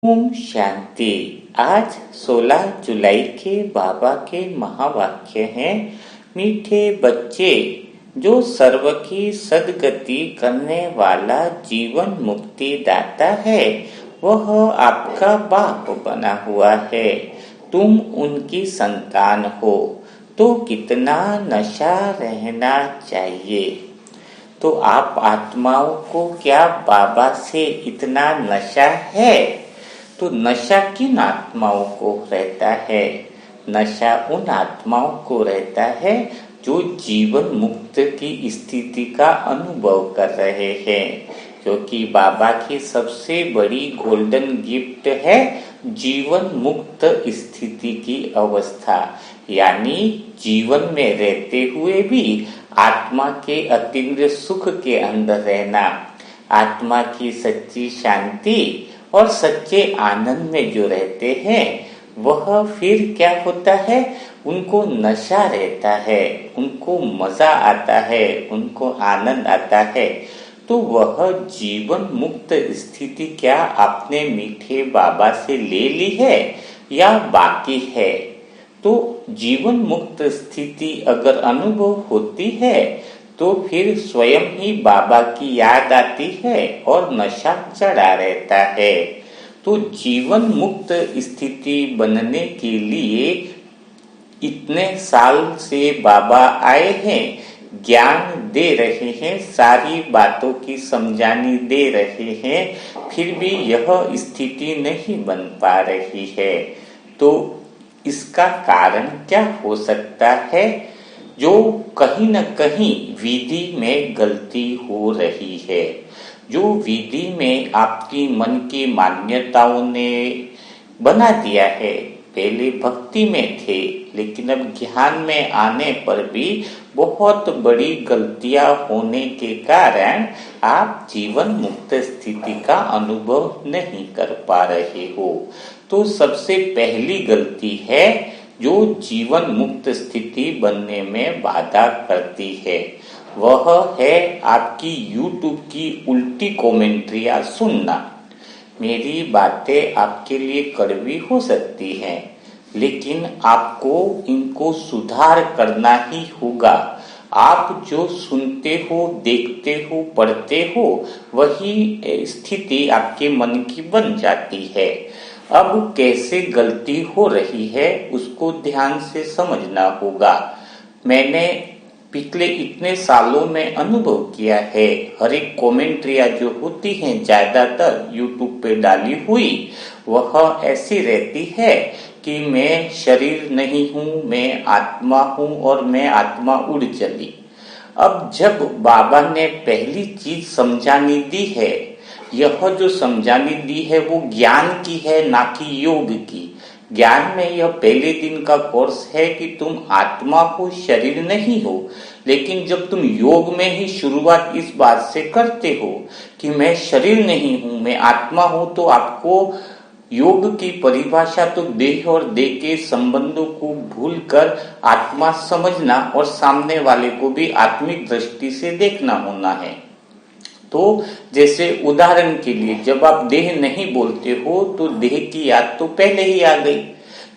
ओम शांति। आज 16 जुलाई के बाबा के महावाक्य हैं। मीठे बच्चे, जो सर्व की सद्गति करने वाला जीवन मुक्ति दाता है, वह आपका बाप बना हुआ है। तुम उनकी संतान हो, तो कितना नशा रहना चाहिए। तो आप आत्माओं को क्या बाबा से इतना नशा है? तो नशा किन आत्माओं को रहता है? नशा उन आत्माओं को रहता है जो जीवन मुक्त की स्थिति का अनुभव कर रहे हैं, क्योंकि बाबा की सबसे बड़ी गोल्डन गिफ्ट है जीवन मुक्त स्थिति की अवस्था, यानी जीवन में रहते हुए भी आत्मा के अतीन्द्रिय सुख के अंदर रहना, आत्मा की सच्ची शांति और सच्चे आनंद में जो रहते हैं, वह फिर क्या होता है? उनको नशा रहता है, उनको मजा आता है, उनको आनंद आता है। तो वह जीवन मुक्त स्थिति क्या आपने मीठे बाबा से ले ली है या बाकी है? तो जीवन मुक्त स्थिति अगर अनुभव होती है तो फिर स्वयं ही बाबा की याद आती है और नशा चढ़ा रहता है। तो जीवन मुक्त स्थिति बनने के लिए इतने साल से बाबा आए हैं, ज्ञान दे रहे हैं, सारी बातों की समझानी दे रहे हैं, फिर भी यह स्थिति नहीं बन पा रही है। तो इसका कारण क्या हो सकता है? जो कहीं न कहीं विधि में गलती हो रही है, जो विधि में आपकी मन की मान्यताओं ने बना दिया है। पहले भक्ति में थे, लेकिन अब ज्ञान में आने पर भी बहुत बड़ी गलतियां होने के कारण आप जीवन मुक्त स्थिति का अनुभव नहीं कर पा रहे हो। तो सबसे पहली गलती है जो जीवन मुक्त स्थिति बनने में बाधा करती है, वह है आपकी YouTube की उल्टी कमेंट्रियां सुनना। मेरी बातें आपके लिए कड़वी हो सकती हैं, लेकिन आपको इनको सुधार करना ही होगा। आप जो सुनते हो, देखते हो, पढ़ते हो, वही स्थिति आपके मन की बन जाती है। अब कैसे गलती हो रही है उसको ध्यान से समझना होगा। मैंने पिछले इतने सालों में अनुभव किया है, हर एक कमेंट्रियां जो होती हैं ज्यादातर यूट्यूब पे डाली हुई, वह ऐसी रहती है कि मैं शरीर नहीं हूँ, मैं आत्मा हूँ और मैं आत्मा उड़ चली। अब जब बाबा ने पहली चीज समझानी दी है, यह जो समझानी दी है वो ज्ञान की है, ना कि योग की। ज्ञान में यह पहले दिन का कोर्स है कि तुम आत्मा हो, शरीर नहीं हो। लेकिन जब तुम योग में ही शुरुआत इस बात से करते हो कि मैं शरीर नहीं हूं, मैं आत्मा हूं, तो आपको योग की परिभाषा तो देह और देह के संबंधों को भूलकर आत्मा समझना और सामने वाले को भी आत्मिक दृष्टि से देखना होना है। तो जैसे उदाहरण के लिए, जब आप देह नहीं बोलते हो तो देह की याद तो पहले ही आ गई,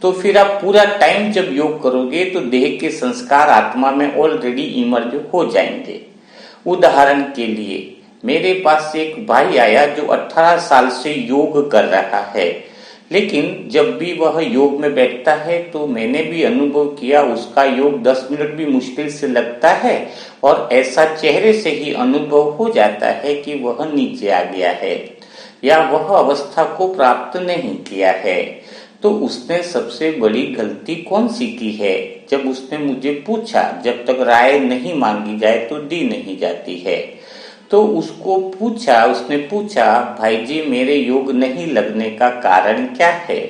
तो फिर आप पूरा टाइम जब योग करोगे तो देह के संस्कार आत्मा में ऑलरेडी इमर्ज हो जाएंगे। उदाहरण के लिए, मेरे पास एक भाई आया जो 18 साल से योग कर रहा है, लेकिन जब भी वह योग में बैठता है तो मैंने भी अनुभव किया, उसका योग 10 मिनट भी मुश्किल से लगता है और ऐसा चेहरे से ही अनुभव हो जाता है कि वह नीचे आ गया है या वह अवस्था को प्राप्त नहीं किया है। तो उसने सबसे बड़ी गलती कौन सी की है? जब उसने मुझे पूछा, जब तक राय नहीं मांगी जाए तो दी नहीं जाती है, तो उसने पूछा, भाई जी मेरे योग नहीं लगने का कारण क्या है?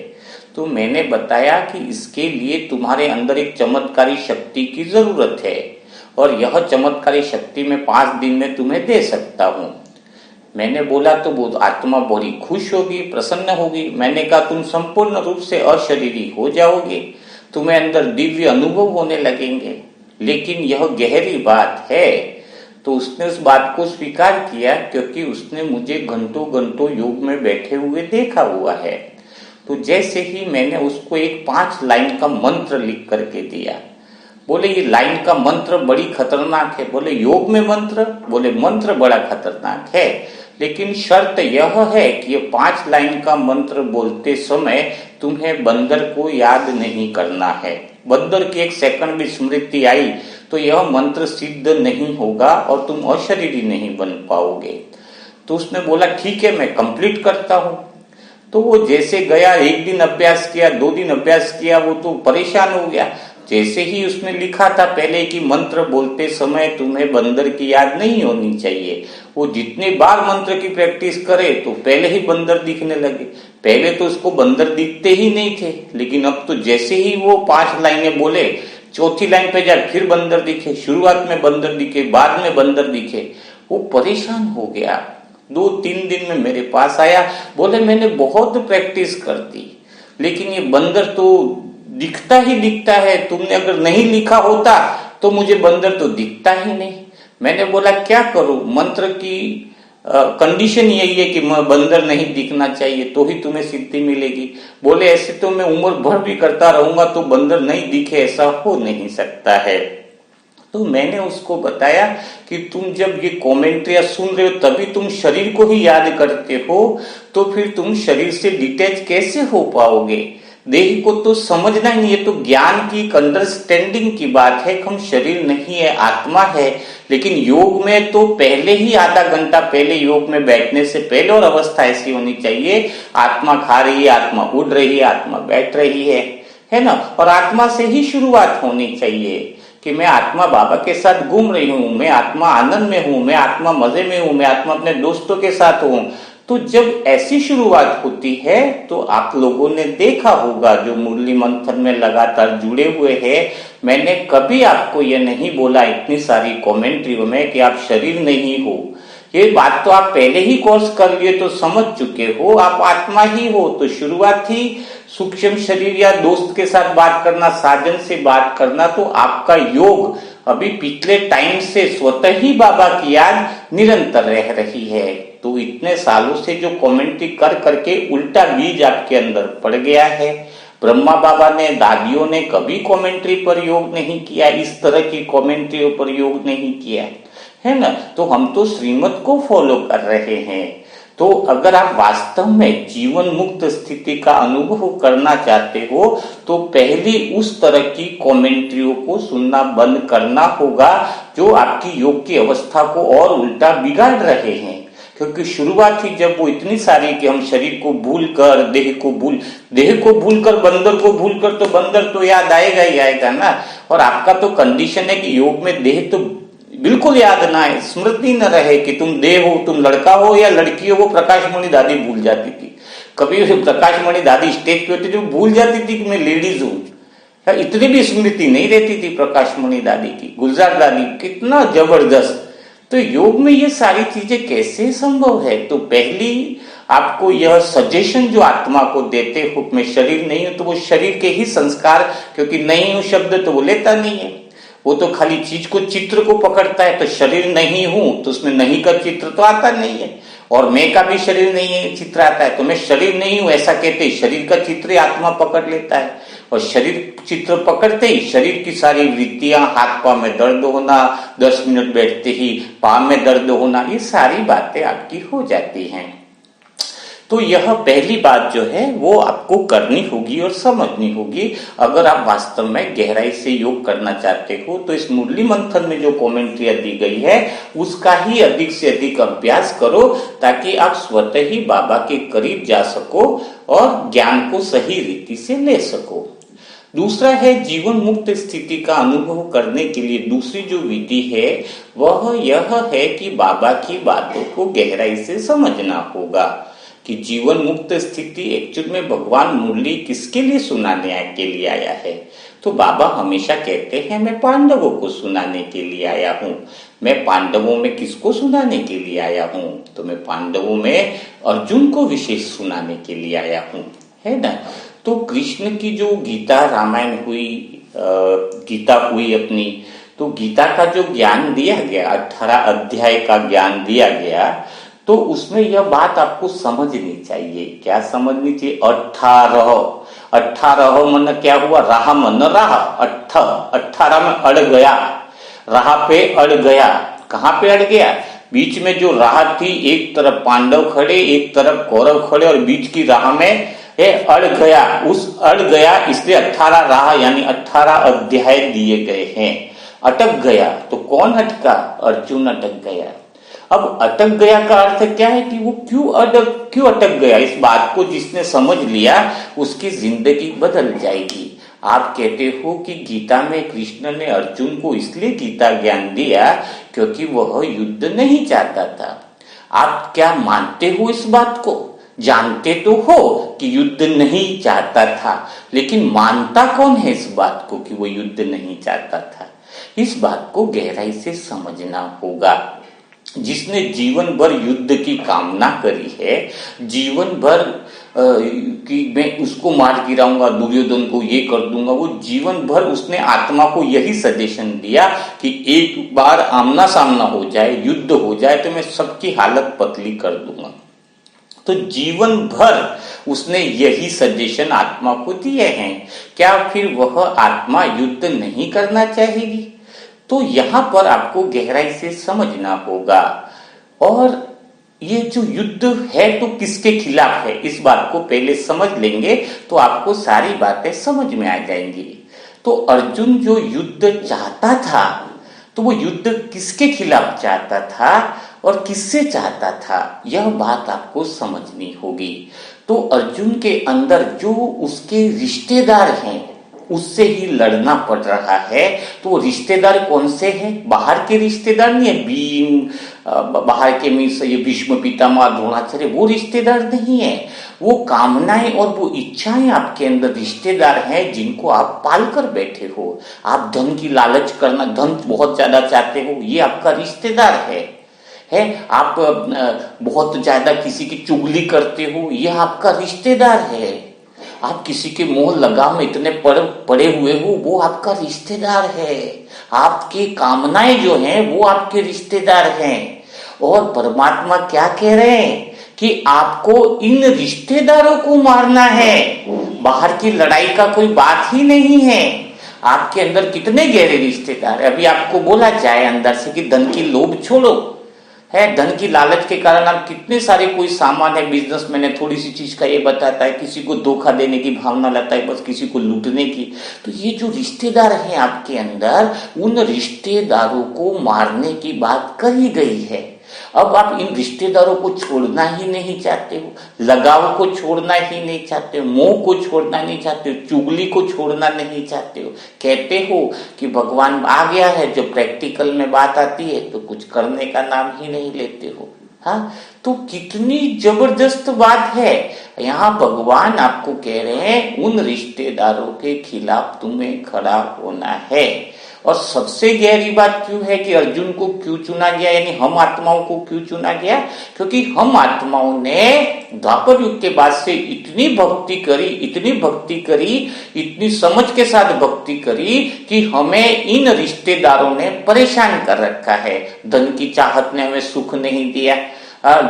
तो मैंने बताया कि इसके लिए तुम्हारे अंदर एक चमत्कारी शक्ति की जरूरत है और यह चमत्कारी शक्ति मैं 5 दिन में तुम्हें दे सकता हूँ। मैंने बोला तो वो आत्मा बड़ी खुश होगी, प्रसन्न होगी। मैंने कहा तुम संपूर्ण रूप से अशरीरी हो जाओगे, तुम्हें अंदर दिव्य अनुभव होने लगेंगे। लेकिन यह गहरी बात है, तो उसने उस बात को स्वीकार किया, क्योंकि उसने मुझे घंटों घंटों योग में बैठे हुए देखा हुआ है। तो जैसे ही मैंने उसको एक 5 लाइन का मंत्र लिख करके दिया, बोले ये लाइन का मंत्र बड़ी खतरनाक है। बोले योग में मंत्र? बोले मंत्र बड़ा खतरनाक है, लेकिन शर्त यह है कि ये 5 लाइन का मंत्र बोलते समय तुम्हें बंदर को याद नहीं करना है। बंदर की 1 सेकंड भी स्मृति आई तो यह मंत्र सिद्ध नहीं होगा और तुम अशरीरी नहीं बन पाओगे। तो उसने बोला ठीक है, मैं कंप्लीट करता हूं। तो वो जैसे गया, 1 दिन अभ्यास किया, 2 दिन अभ्यास किया, वो तो परेशान हो गया। जैसे ही उसने लिखा था पहले कि मंत्र बोलते समय तुम्हें बंदर की याद नहीं होनी चाहिए, वो जितने बार मंत्र की प्रैक्टिस करे तो पहले ही बंदर दिखने लगे। पहले तो उसको बंदर दिखते ही नहीं थे, लेकिन अब तो जैसे ही वो 5 लाइनें बोले, चौथी लाइन पे जाए फिर बंदर दिखे, शुरुआत में बंदर दिखे, बाद में बंदर दिखे। वो परेशान हो गया। 2-3 दिन में मेरे पास आया, बोले मैंने बहुत प्रैक्टिस कर दी, लेकिन ये बंदर तो दिखता ही दिखता है। तुमने अगर नहीं लिखा होता तो मुझे बंदर तो दिखता ही नहीं। मैंने बोला क्या करूं? मंत्र की कंडीशन यही है कि बंदर नहीं दिखना चाहिए तो ही तुम्हें सिद्धि मिलेगी। बोले ऐसे तो मैं उम्र भर भी करता रहूंगा तो बंदर नहीं दिखे, ऐसा हो नहीं सकता है। तो मैंने उसको बताया कि तुम जब ये कमेंट्रियां सुन रहे हो तभी तुम शरीर को ही याद करते हो, तो फिर तुम शरीर से डिटैच कैसे हो पाओगे? देह को तो समझना ही नहीं है। तो ज्ञान की अंडरस्टैंडिंग की बात है कि हम शरीर नहीं है, आत्मा है। लेकिन योग में तो पहले ही आधा घंटा पहले, योग में बैठने से पहले, और अवस्था ऐसी होनी चाहिए, आत्मा खा रही है, आत्मा उड़ रही है, आत्मा बैठ रही है ना। और आत्मा से ही शुरुआत होनी चाहिए कि मैं आत्मा बाबा के साथ घूम रही हूँ, मैं आत्मा आनंद में हूँ, मैं आत्मा मजे में हूँ, मैं आत्मा अपने दोस्तों के साथ हूँ। तो जब ऐसी शुरुआत होती है तो आप लोगों ने देखा होगा जो मुरली मंथन में लगातार जुड़े हुए हैं, मैंने कभी आपको यह नहीं बोला इतनी सारी कमेंट्रियों में कि आप शरीर नहीं हो। ये बात तो आप पहले ही कोर्स कर लिए तो समझ चुके हो, आप आत्मा ही हो। तो शुरुआत ही सूक्ष्म शरीर या दोस्त के साथ बात करना, साजन से बात करना, तो आपका योग अभी पिछले टाइम से स्वतः ही बाबा की याद निरंतर रह रही है। तो इतने सालों से जो कमेंट्री कर करके उल्टा बीज आपके अंदर पड़ गया है। ब्रह्मा बाबा ने, दादियों ने कभी कमेंट्री पर योग नहीं किया, इस तरह की कमेंट्रियों पर योग नहीं किया है ना। तो हम तो श्रीमत को फॉलो कर रहे हैं। तो अगर आप वास्तव में जीवन मुक्त स्थिति का अनुभव करना चाहते हो तो पहले उस तरह की कमेंट्रियों को सुनना बंद करना होगा जो आपकी योग की अवस्था को और उल्टा बिगाड़ रहे हैं। क्योंकि शुरुआत ही जब वो इतनी सारी कि हम शरीर को भूल कर, देह को भूल कर, बंदर को भूल कर, तो बंदर तो याद आएगा ही आएगा ना। और आपका तो कंडीशन है कि योग में देह तो बिल्कुल याद ना है, स्मृति न रहे कि तुम देह हो, तुम लड़का हो या लड़की हो। वो प्रकाशमणि दादी भूल जाती थी। कभी प्रकाशमणि दादी स्टेज पे होती थी, भूल जाती थी कि मैं लेडीज हूं। इतनी भी स्मृति नहीं रहती थी प्रकाशमणि दादी की। गुलजार दादी कितना जबरदस्त। तो योग में ये सारी चीजें कैसे संभव है? तो पहली आपको यह सजेशन जो आत्मा को देते हो, मैं शरीर नहीं हूं, तो वो शरीर के ही संस्कार, क्योंकि नहीं हूं शब्द तो वो लेता नहीं है, वो तो खाली चीज को, चित्र को पकड़ता है। तो शरीर नहीं हूं तो उसमें नहीं का चित्र तो आता नहीं है, और मैं का भी शरीर नहीं है चित्र आता है। तो मैं शरीर नहीं हूं ऐसा कहते ही शरीर का चित्र ही आत्मा पकड़ लेता है, और शरीर चित्र पकड़ते ही शरीर की सारी वृत्तियां, हाथ पांव में दर्द होना, 10 मिनट बैठते ही पांव में दर्द होना, ये सारी बातें आपकी हो जाती हैं। तो यह पहली बात जो है वो आपको करनी होगी और समझनी होगी। अगर आप वास्तव में गहराई से योग करना चाहते हो तो इस मुरली मंथन में जो कमेंट्रियां दी गई है उसका ही अधिक से अधिक अभ्यास करो, ताकि आप स्वतः ही बाबा के करीब जा सको और ज्ञान को सही रीति से ले सको। दूसरा है जीवन मुक्त स्थिति का अनुभव करने के लिए दूसरी जो विधि है वह यह है कि बाबा की बातों को गहराई से समझना होगा कि जीवन मुक्त स्थिति एक्चुअल में भगवान मुरली किसके लिए सुनाने के लिए आया है। तो बाबा हमेशा कहते हैं मैं पांडवों को सुनाने के लिए आया हूँ। मैं पांडवों में किसको सुनाने के लिए आया हूँ? तो मैं पांडवों में अर्जुन को विशेष सुनाने के लिए आया हूँ, है ना। तो कृष्ण की जो गीता रामायण हुई, गीता हुई अपनी, तो गीता का जो ज्ञान दिया गया, 18 अध्याय का ज्ञान दिया गया, तो उसमें यह बात आपको समझनी चाहिए। क्या समझनी चाहिए? 18 मन क्या हुआ? राह मन राह, 18 में अड़ गया, राह पे अड़ गया। कहाँ पे अड़ गया? बीच में जो राह थी, एक तरफ पांडव खड़े, एक तरफ कौरव खड़े, और बीच की राह में अड़ गया। उस अड़ गया इसलिए 18 राह यानी 18 अध्याय दिए गए हैं। अटक गया, तो कौन अटका? अर्जुन अटक गया। अब अटक गया का अर्थ क्या है कि वो क्यों अटक गया? इस बात को जिसने समझ लिया उसकी जिंदगी बदल जाएगी। आप कहते हो कि गीता में कृष्ण ने अर्जुन को इसलिए गीता ज्ञान दिया क्योंकि वह युद्ध नहीं चाहता था। आप क्या मानते हो इस बात को? जानते तो हो कि युद्ध नहीं चाहता था, लेकिन मानता कौन है इस बात को कि वो युद्ध नहीं चाहता था? इस बात को गहराई से समझना होगा। जिसने जीवन भर युद्ध की कामना करी है, जीवन भर कि मैं उसको मार गिराऊंगा, दुर्योधन को ये कर दूंगा, वो जीवन भर उसने आत्मा को यही सजेशन दिया कि एक बार आमना सामना हो जाए, युद्ध हो जाए तो मैं सबकी हालत पतली कर दूंगा। तो जीवन भर उसने यही सजेशन आत्मा को दिए हैं। क्या फिर वह आत्मा युद्ध नहीं करना चाहेगी? तो यहां पर आपको गहराई से समझना होगा। और ये जो युद्ध है तो किसके खिलाफ है, इस बात को पहले समझ लेंगे तो आपको सारी बातें समझ में आ जाएंगी। तो अर्जुन जो युद्ध चाहता था, तो वो युद्ध किसके खिलाफ चाहता था और किससे चाहता था, यह बात आपको समझनी होगी। तो अर्जुन के अंदर जो उसके रिश्तेदार हैं उससे ही लड़ना पड़ रहा है। तो वो रिश्तेदार कौन से हैं? बाहर के रिश्तेदार नहीं है, भीम, बाहर के मीन्स ये भीष्म पितामह, द्रोणाचार्य, वो रिश्तेदार नहीं है। वो कामनाएं और वो इच्छाएं आपके अंदर रिश्तेदार हैं जिनको आप पाल कर बैठे हो। आप धन की लालच करना, धन बहुत ज्यादा चाहते हो, ये आपका रिश्तेदार है। आप बहुत ज्यादा किसी की चुगली करते हो, यह आपका रिश्तेदार है। आप किसी के मोह लगाव में इतने पड़े हुए हो, वो आपका रिश्तेदार है। आपकी कामनाएं जो हैं वो आपके रिश्तेदार हैं। और परमात्मा क्या कह रहे हैं कि आपको इन रिश्तेदारों को मारना है, बाहर की लड़ाई का कोई बात ही नहीं है। आपके अंदर कितने गहरे रिश्तेदार है। अभी आपको बोला जाए अंदर से कि धन की लोभ छोड़ो, है धन की लालच के कारण आप कितने सारे कोई सामान है, बिजनेसमैन है, थोड़ी सी चीज का ये बताता है, किसी को धोखा देने की भावना लाता है, बस किसी को लूटने की। तो ये जो रिश्तेदार हैं आपके अंदर, उन रिश्तेदारों को मारने की बात कही गई है। अब आप इन रिश्तेदारों को छोड़ना ही नहीं चाहते हो, लगाव को छोड़ना ही नहीं चाहते हो, मोह को छोड़ना नहीं चाहते हो, चुगली को छोड़ना नहीं चाहते हो। कहते हो कि भगवान आ गया है, जो प्रैक्टिकल में बात आती है तो कुछ करने का नाम ही नहीं लेते हो। हाँ, तो कितनी जबरदस्त बात है। यहाँ भगवान आपको कह रहे हैं उन रिश्तेदारों के खिलाफ तुम्हें खड़ा होना है। और सबसे गहरी बात क्यों है कि अर्जुन को क्यों चुना गया, यानी हम आत्माओं को क्यों चुना गया? क्योंकि हम आत्माओं ने द्वापर युग के बाद से इतनी भक्ति करी, इतनी समझ के साथ भक्ति करी कि हमें इन रिश्तेदारों ने परेशान कर रखा है। धन की चाहत ने हमें सुख नहीं दिया,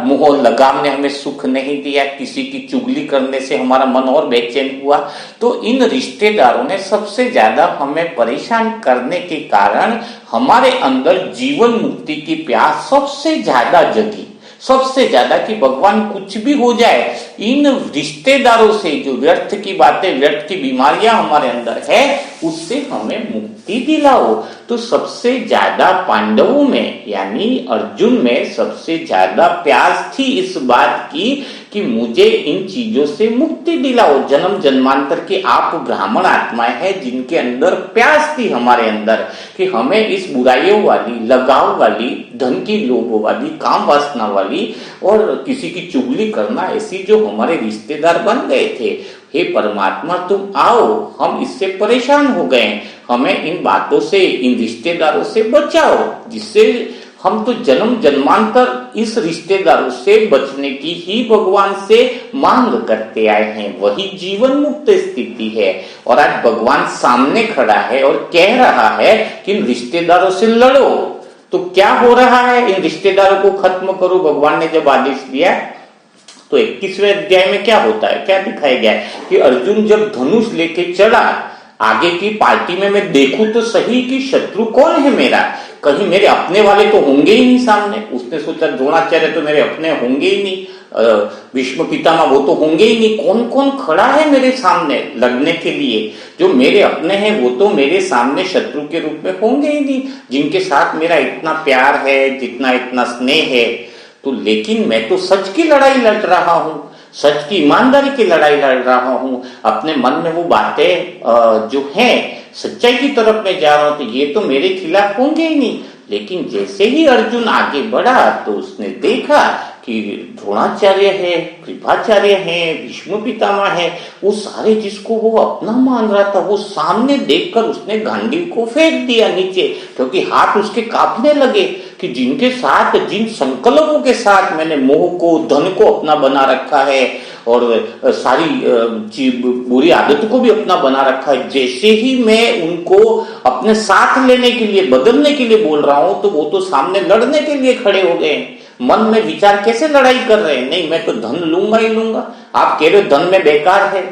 मोह लगाव ने हमें सुख नहीं दिया, किसी की चुगली करने से हमारा मन और बेचैन हुआ। तो इन रिश्तेदारों ने सबसे ज्यादा हमें परेशान करने के कारण हमारे अंदर जीवन मुक्ति की प्यास सबसे ज्यादा जगी, सबसे ज्यादा कि भगवान कुछ भी हो जाए, इन रिश्तेदारों से जो व्यर्थ की बातें, व्यर्थ की बीमारियां हमारे अंदर है, उससे हमें मुक्ति दिलाओ। तो सबसे ज्यादा पांडवों में यानी अर्जुन में सबसे ज्यादा प्यास थी इस बात की कि मुझे इन चीजों से मुक्ति दिलाओ। जन्म जन्मांतर के आप ब्राह्मण आत्माएं हैं जिनके अंदर प्यास थी हमारे अंदर कि हमें इस बुराइयों वाली, लगाव वाली, धन की लोभ वाली, काम वासना वाली और किसी की चुगली करना, ऐसी जो हमारे रिश्तेदार बन गए थे। हे परमात्मा तुम आओ, हम इससे परेशान हो गए, हमें इन बातों से, इन रिश्तेदारों से बचाओ, जिससे हम तो जन्म जन्मांतर इस रिश्तेदारों से बचने की ही भगवान से मांग करते आए हैं। वही जीवन मुक्त स्थिति है। और आज भगवान सामने खड़ा है और कह रहा है कि इन रिश्तेदारों से लड़ो। तो क्या हो रहा है? इन रिश्तेदारों को खत्म करो। भगवान ने जब आदेश दिया तो 21वें अध्याय में क्या होता है, क्या दिखाया गया है कि अर्जुन जब धनुष लेके चढ़ा, आगे की पार्टी में मैं देखूं तो सही कि शत्रु कौन है मेरा, कहीं मेरे अपने वाले तो होंगे ही नहीं सामने। उसने सोचा द्रोणाचार्य तो मेरे अपने होंगे ही नहीं, भीष्म पितामह वो तो होंगे ही नहीं, कौन कौन खड़ा है मेरे सामने लड़ने के लिए? जो मेरे अपने हैं वो तो मेरे सामने शत्रु के रूप में होंगे ही नहीं, जिनके साथ मेरा इतना प्यार है, जितना इतना स्नेह है। तो लेकिन मैं तो सच की लड़ाई लड़ रहा हूं, सच की ईमानदारी की लड़ाई लड़ रहा हूं। अपने मन में वो बातें जो है सच्चाई की तरफ मैं जा रहा हूं, तो ये तो मेरे खिलाफ होंगे ही नहीं। लेकिन जैसे ही अर्जुन आगे बढ़ा तो उसने देखा कि द्रोणाचार्य है, कृपाचार्य है, भीष्म पितामह है, वो सारे जिसको वो अपना मान रहा था, वो सामने देखकर उसने गांडीव को फेंक दिया नीचे, क्योंकि हाथ उसके कांपने लगे कि जिनके साथ, जिन संकल्पों के साथ मैंने मोह को, धन को अपना बना रखा है और सारी बुरी आदतों को भी अपना बना रखा है, जैसे ही मैं उनको अपने साथ लेने के लिए, बदलने के लिए बोल रहा हूं, तो वो तो सामने लड़ने के लिए खड़े हो गए। मन में विचार कैसे लड़ाई कर रहे हैं, नहीं मैं तो धन लूंगा ही लूंगा। आप कह रहे हो धन में बेकार है,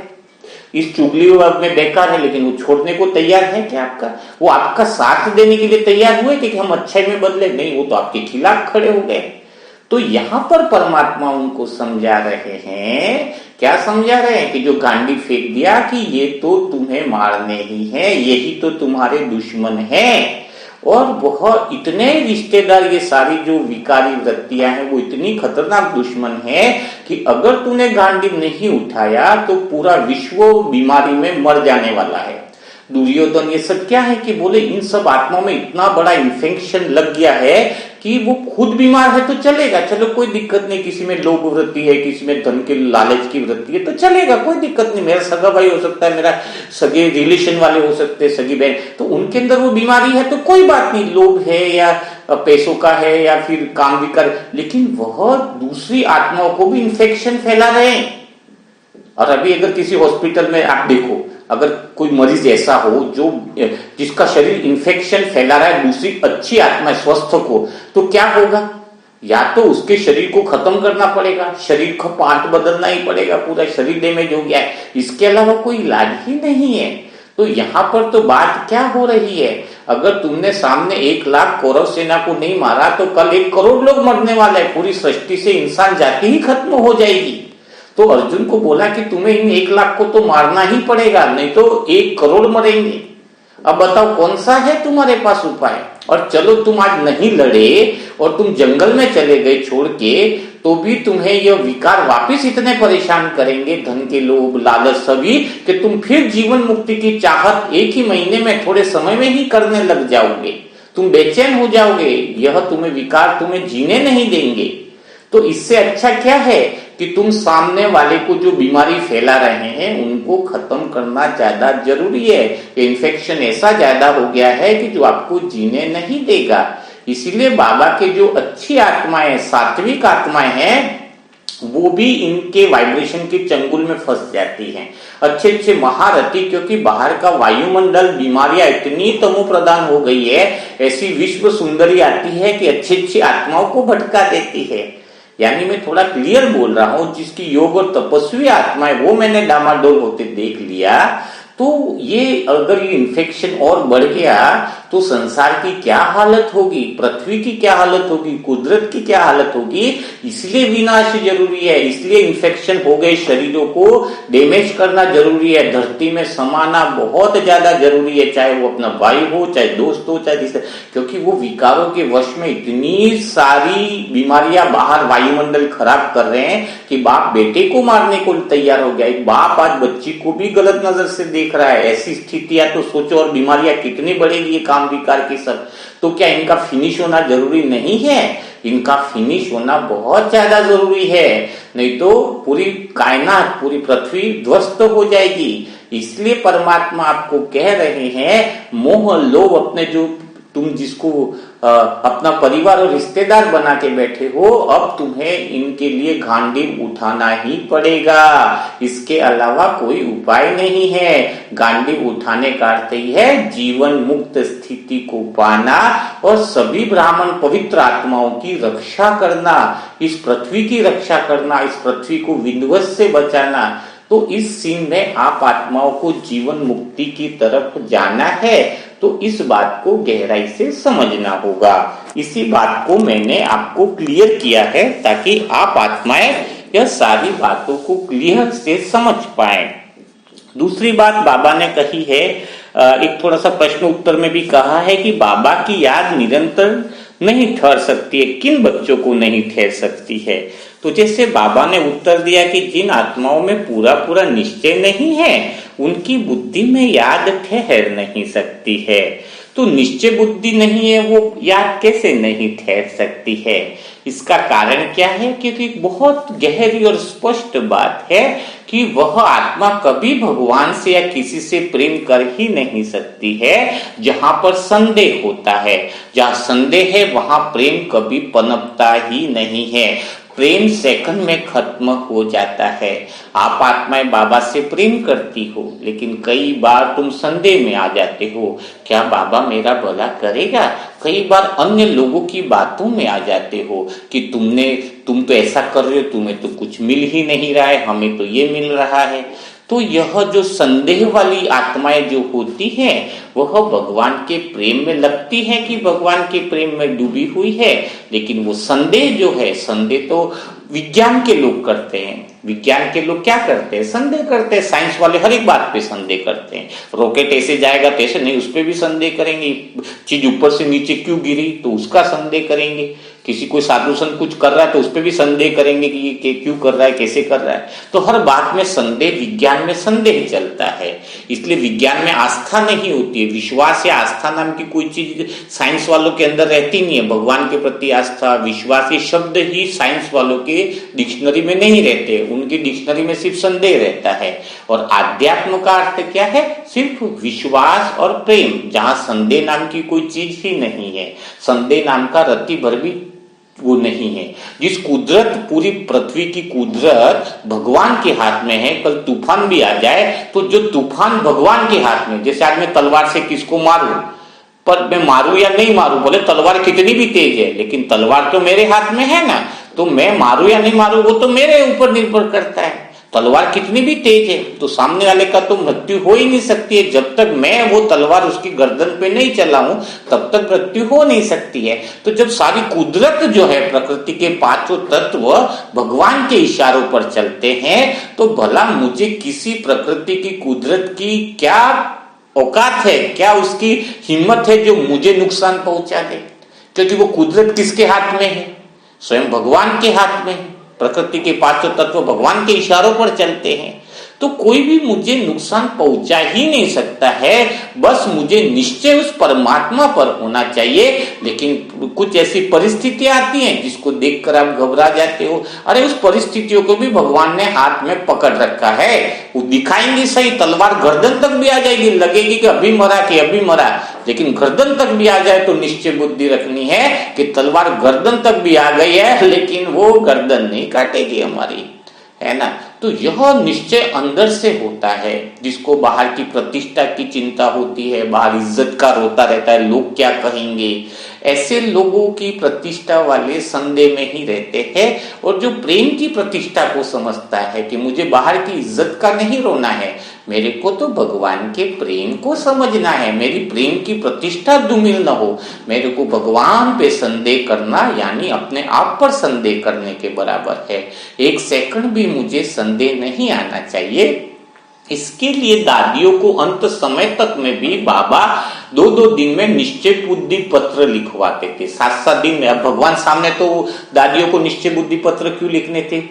इस चुगली में बेकार है, लेकिन वो छोड़ने को तैयार है क्या आपका? वो आपका साथ देने के लिए तैयार हुए कि हम अच्छाई में बदले? नहीं, वो तो आपके खिलाफ खड़े हो गए। तो यहां पर परमात्मा उनको समझा रहे हैं, क्या समझा रहे हैं कि जो गांडी फेंक दिया कि ये तो तुम्हें मारने ही है, यही तो तुम्हारे दुश्मन हैं। और वह इतने रिश्तेदार, ये सारी जो विकारी वृत्तियां हैं वो इतनी खतरनाक दुश्मन है कि अगर तूने गांडी नहीं उठाया तो पूरा विश्व बीमारी में मर जाने वाला है। दुर्योधन ये सब क्या है कि बोले इन सब आत्माओं में इतना बड़ा इन्फेक्शन लग गया है कि वो खुद बीमार है तो चलेगा, चलो कोई दिक्कत नहीं, किसी में लोभ वृत्ति है, किसी में धन के लालच की वृत्ति है तो चलेगा, कोई दिक्कत नहीं, मेरा सगा भाई हो सकता है, मेरा सगे रिलेशन वाले हो सकते हैं, सगी बहन, तो उनके अंदर वो बीमारी है तो कोई बात नहीं, लोभ है या पैसों का है या फिर काम भी कर, लेकिन वह दूसरी आत्माओं को भी इन्फेक्शन फैला रहे हैं। और अभी अगर किसी हॉस्पिटल में आप देखो, अगर कोई मरीज ऐसा हो जो जिसका शरीर इन्फेक्शन फैला रहा है दूसरी अच्छी आत्मा स्वस्थ को, तो क्या होगा? या तो उसके शरीर को खत्म करना पड़ेगा, शरीर को पार्ट बदलना ही पड़ेगा, पूरा शरीर डैमेज हो गया है, इसके अलावा कोई इलाज ही नहीं है। तो यहाँ पर तो बात क्या हो रही है, अगर तुमने सामने 1 लाख कौरव सेना को नहीं मारा तो कल 1 करोड़ लोग मरने वाले हैं, पूरी सृष्टि से इंसान जाति ही खत्म हो जाएगी। तो अर्जुन को बोला कि तुम्हें इन 1 लाख को तो मारना ही पड़ेगा, नहीं तो 1 करोड़ मरेंगे। अब बताओ कौन सा है तुम्हारे पास उपाय? और चलो तुम आज नहीं लड़े और तुम जंगल में चले गए छोड़ के, तो भी तुम्हें यह विकार वापिस इतने परेशान करेंगे, धन के लोभ, लालच सभी, कि तुम फिर जीवन मुक्ति की चाहत 1 ही महीने में, थोड़े समय में ही करने लग जाओगे। तुम बेचैन हो जाओगे, यह तुम्हें विकार तुम्हें जीने नहीं देंगे। तो इससे अच्छा क्या है कि तुम सामने वाले को जो बीमारी फैला रहे हैं उनको खत्म करना ज्यादा जरूरी है। इन्फेक्शन ऐसा ज्यादा हो गया है कि जो आपको जीने नहीं देगा। इसीलिए बाबा के जो अच्छी आत्माएं, सात्विक आत्माएं हैं, वो भी इनके वाइब्रेशन के चंगुल में फंस जाती हैं। अच्छे अच्छे महारथी, क्योंकि बाहर का वायुमंडल, बीमारियां इतनी तमो प्रदान हो गई है, ऐसी विश्व सुंदरी आती है कि अच्छी अच्छी आत्माओं को भटका देती है। यानी मैं थोड़ा क्लियर बोल रहा हूं, जिसकी योग और तपस्वी आत्मा है वो मैंने डामाडोल होते देख लिया, तो ये अगर ये इन्फेक्शन और बढ़ गया तो संसार की क्या हालत होगी, पृथ्वी की क्या हालत होगी, कुदरत की क्या हालत होगी। इसलिए विनाश जरूरी है, इसलिए इन्फेक्शन हो गए शरीरों को डैमेज करना जरूरी है, धरती में समाना बहुत ज्यादा जरूरी है, चाहे वो अपना भाई हो, चाहे दोस्त हो, चाहे जिससे, क्योंकि वो विकारों के वश में इतनी सारी बीमारियां बाहर वायुमंडल खराब कर रहे हैं कि बाप बेटे को मारने को तैयार हो गया। एक बाप आज बच्ची को भी गलत नजर से देख रहा है। ऐसी स्थितियां तो सोचो, और बीमारियां कितनी बढ़ेगी, काम विकार की सब। तो क्या इनका फिनिश होना जरूरी नहीं है? इनका फिनिश होना बहुत ज्यादा जरूरी है, नहीं तो पूरी कायनात, पूरी पृथ्वी ध्वस्त हो जाएगी। इसलिए परमात्मा आपको कह रहे हैं, मोह लोभ अपने जो तुम जिसको अपना परिवार और रिश्तेदार बना के बैठे हो, अब तुम्हें इनके लिए गांडीव उठाना ही पड़ेगा। इसके अलावा कोई उपाय नहीं है। गांडीव उठाने का अर्थ ही है जीवन मुक्त स्थिति को पाना और सभी ब्राह्मण पवित्र आत्माओं की रक्षा करना, इस पृथ्वी की रक्षा करना, इस पृथ्वी को विध्वंस से बचाना। तो इस सीन में आप आत्माओं को जीवन मुक्ति की तरफ जाना है, तो इस बात को गहराई से समझना होगा। इसी बात को मैंने आपको क्लियर किया है ताकि आप आत्माएं यह सारी बातों को क्लियर से समझ पाए। दूसरी बात बाबा ने कही है, एक थोड़ा सा प्रश्न उत्तर में भी कहा है कि बाबा की याद निरंतर नहीं ठहर सकती है। किन बच्चों को नहीं ठहर सकती है? तो जैसे बाबा ने उत्तर दिया कि जिन आत्माओं में पूरा पूरा निश्चय नहीं है उनकी बुद्धि में याद ठहर नहीं सकती है। तो निश्चय बुद्धि नहीं है, वो याद कैसे नहीं ठहर सकती है? इसका कारण क्या है? क्योंकि बहुत गहरी और स्पष्ट बात है कि वह आत्मा कभी भगवान से या किसी से प्रेम कर ही नहीं सकती है जहां पर संदेह होता है। जहां संदेह है वहां प्रेम कभी पनपता ही नहीं है। प्रेम सेकंड में खत्म हो जाता है। आप आत्माएं बाबा से प्रेम करती हो, लेकिन कई बार तुम संदेह में आ जाते हो, क्या बाबा मेरा भला करेगा? कई बार अन्य लोगों की बातों में आ जाते हो कि तुम तो ऐसा कर रहे हो, तुम्हें तो कुछ मिल ही नहीं रहा है, हमें तो ये मिल रहा है। तो यह जो संदेह वाली आत्माएं जो होती हैं वह भगवान के प्रेम में लगती है कि भगवान के प्रेम में डूबी हुई है, लेकिन वो संदेह जो है, संदेह तो विज्ञान के लोग करते हैं। विज्ञान के लोग क्या करते हैं? संदेह करते हैं। साइंस वाले हर एक बात पे संदेह करते हैं। रॉकेट ऐसे जाएगा तो ऐसे नहीं, उस पर भी संदेह करेंगे। चीज ऊपर से नीचे क्यों गिरी तो उसका संदेह करेंगे। किसी कोई साधु संत कुछ कर रहा है तो उस पर भी संदेह करेंगे कि ये क्यों कर रहा है, कैसे कर रहा है। तो हर बात में संदेह, विज्ञान में संदेह चलता है। इसलिए विज्ञान में आस्था नहीं होती है। विश्वास या आस्था नाम की कोई चीज साइंस वालों के अंदर रहती नहीं है। भगवान के प्रति आस्था, विश्वास, ये शब्द ही साइंस वालों के डिक्शनरी में नहीं रहते। उनकी डिक्शनरी में सिर्फ संदेह रहता है। और आध्यात्म का अर्थ क्या है? सिर्फ विश्वास और प्रेम, जहां संदेह नाम की कोई चीज ही नहीं है। संदेह नाम का रत्ती भर भी वो नहीं है। जिस कुदरत, पूरी पृथ्वी की कुदरत भगवान के हाथ में है, कल तूफान भी आ जाए तो जो तूफान भगवान के हाथ में, जैसे आज मैं तलवार से किसको मारूं, पर मैं मारूं या नहीं मारूं, बोले तलवार कितनी भी तेज है लेकिन तलवार तो मेरे हाथ में है ना, तो मैं मारूं या नहीं मारूं वो तो मेरे ऊपर निर्भर करता है। तलवार कितनी भी तेज है तो सामने वाले का तो मृत्यु हो ही नहीं सकती है। जब तक मैं वो तलवार उसकी गर्दन पे नहीं चलाऊं तब तक मृत्यु हो नहीं सकती है। तो जब सारी कुदरत जो है, प्रकृति के पांचों तत्व भगवान के इशारों पर चलते हैं, तो भला मुझे किसी प्रकृति की, कुदरत की क्या औकात है, क्या उसकी हिम्मत है जो मुझे नुकसान पहुंचा दे? क्योंकि वो कुदरत किसके हाथ में है? स्वयं भगवान के हाथ में है। प्रकृति के पांचों तत्व भगवान के इशारों पर चलते हैं, तो कोई भी मुझे नुकसान पहुंचा ही नहीं सकता है। बस मुझे निश्चय उस परमात्मा पर होना चाहिए। लेकिन कुछ ऐसी परिस्थितियां आती हैं जिसको देखकर आप घबरा जाते हो। अरे उस परिस्थितियों को भी भगवान ने हाथ में पकड़ रखा है। वो दिखाएंगे सही, तलवार गर्दन तक भी आ जाएगी, लगेगी कि अभी मरा कि अभी मरा, लेकिन गर्दन तक भी आ जाए तो निश्चय बुद्धि रखनी है कि तलवार गर्दन तक भी आ गई है लेकिन वो गर्दन नहीं काटेगी हमारी, है ना। तो यह निश्चय अंदर से होता है। जिसको बाहर की प्रतिष्ठा की चिंता होती है, बाहर इज्जत का रोता रहता है, लोग क्या कहेंगे, ऐसे लोगों की प्रतिष्ठा वाले संदेह में ही रहते हैं। और जो प्रेम की प्रतिष्ठा को समझता है कि मुझे बाहर की इज्जत का नहीं रोना है, मेरे को तो भगवान के प्रेम को समझना है, मेरी प्रेम की प्रतिष्ठा धूमिल न हो, मेरे को भगवान पे संदेह करना यानी अपने आप पर संदेह करने के बराबर है। एक सेकंड भी मुझे संदेह नहीं आना चाहिए। इसके लिए दादियों को अंत समय तक में भी बाबा 2-2 दिन में निश्चय बुद्धि पत्र लिखवाते थे, 7-7 दिन में। अब भगवान सामने तो दादियों को निश्चय बुद्धि पत्र क्यों लिखने थे?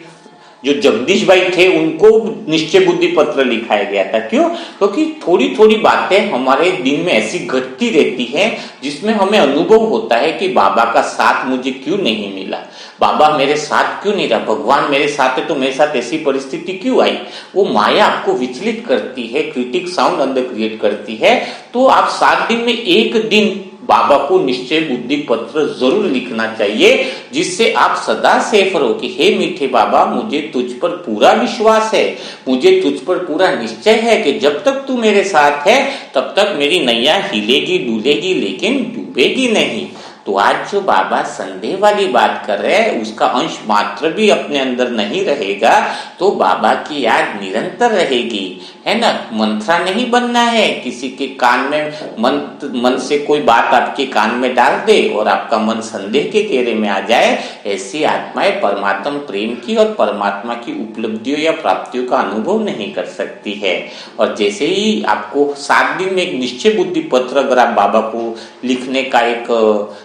जो जगदीश भाई थे उनको निश्चय बुद्धि पत्र लिखाया गया था। क्यों? क्योंकि थोड़ी थोड़ी बातें हमारे दिन में ऐसी घटती रहती हैं जिसमें हमें अनुभव होता है कि बाबा का साथ मुझे क्यों नहीं मिला, बाबा मेरे साथ क्यों नहीं रहा, भगवान मेरे साथ है तो मेरे साथ ऐसी परिस्थिति क्यों आई। वो माया आपको विचलित करती है, क्रिटिक साउंड अंदर क्रिएट करती है। तो आप 7 दिन में एक दिन बाबा को निश्चय बुद्धि पत्र जरूर लिखना चाहिए, जिससे आप सदा सेफ रहो कि हे मीठे बाबा, मुझे तुझ पर पूरा विश्वास है, मुझे तुझ पर पूरा निश्चय है कि जब तक तू मेरे साथ है तब तक मेरी नैया हिलेगी डुलेगी लेकिन डूबेगी नहीं। तो आज जो बाबा संदेह वाली बात कर रहे हैं उसका अंश मात्र भी अपने अंदर नहीं रहेगा, तो बाबा की याद निरंतर रहेगी, है ना। मंत्रा नहीं बनना है, किसी के कान में मन से कोई बात आपके कान में डाल दे और आपका मन संदेह के घेरे में आ जाए। ऐसी आत्माएं परमात्मा प्रेम की और परमात्मा की उपलब्धियों या प्राप्तियों का अनुभव नहीं कर सकती है। और जैसे ही आपको 7 दिन में एक निश्चय बुद्धि पत्र अगर आप बाबा को लिखने का एक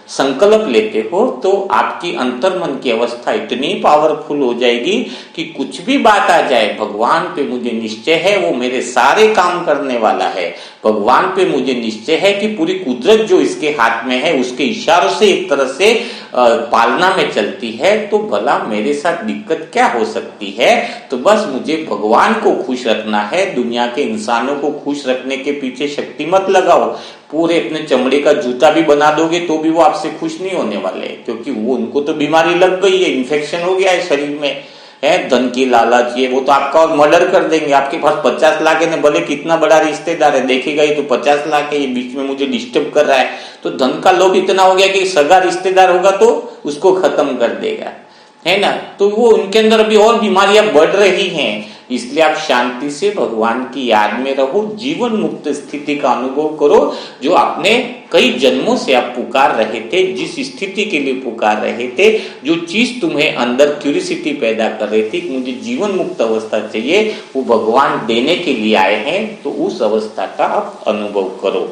संकल्प लेते हो तो आपकी अंतर्मन की अवस्था इतनी पावरफुल हो जाएगी कि कुछ भी बात आ जाए, भगवान पे मुझे निश्चय है वो मेरे सारे काम करने वाला है, भगवान पे मुझे निश्चय है कि पूरी कुदरत जो इसके हाथ में है उसके इशारों से एक तरह से पालना में चलती है, तो भला मेरे साथ दिक्कत क्या हो सकती है। तो बस मुझे भगवान को खुश रखना है, दुनिया के इंसानों को खुश रखने के पीछे शक्ति मत लगाओ। पूरे अपने चमड़े का जूता भी बना दोगे तो भी वो आपसे खुश नहीं होने वाले, क्योंकि वो उनको तो बीमारी लग गई है, इन्फेक्शन हो गया है शरीर में, है धन की लालच, ये वो तो आपका और मर्डर कर देंगे। आपके पास 50 लाख है, भले कितना बड़ा रिश्तेदार है, देखेगा ये तो 50 लाख है, ये बीच में मुझे डिस्टर्ब कर रहा है, तो धन का लोभ इतना हो गया कि सगा रिश्तेदार होगा तो उसको खत्म कर देगा, है ना। तो वो उनके अंदर अभी और बीमारियां बढ़ रही हैं। इसलिए आप शांति से भगवान की याद में रहो, जीवन मुक्त स्थिति का अनुभव करो, जो आपने कई जन्मों से आप पुकार रहे थे, जिस स्थिति के लिए पुकार रहे थे, जो चीज तुम्हें अंदर क्यूरियोसिटी पैदा कर रही थी कि मुझे जीवन मुक्त अवस्था चाहिए, वो भगवान देने के लिए आए हैं। तो उस अवस्था का आप अनुभव करो।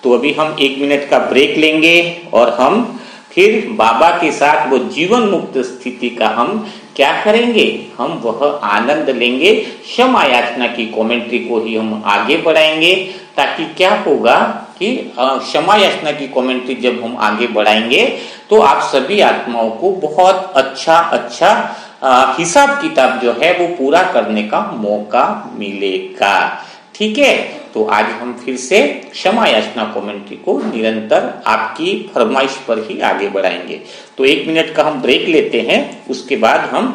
तो अभी हम 1 मिनट का ब्रेक लेंगे और हम फिर बाबा के साथ वो जीवन मुक्त स्थिति का हम क्या करेंगे, हम वह आनंद लेंगे। क्षमा याचना की कमेंट्री को ही हम आगे बढ़ाएंगे, ताकि क्या होगा कि क्षमा याचना की कमेंट्री जब हम आगे बढ़ाएंगे तो आप सभी आत्माओं को बहुत अच्छा हिसाब किताब जो है वो पूरा करने का मौका मिलेगा। ठीक है, तो आज हम फिर से क्षमा याचना कमेंट्री को निरंतर आपकी फरमाइश पर ही आगे बढ़ाएंगे। तो 1 मिनट का हम ब्रेक लेते हैं, उसके बाद हम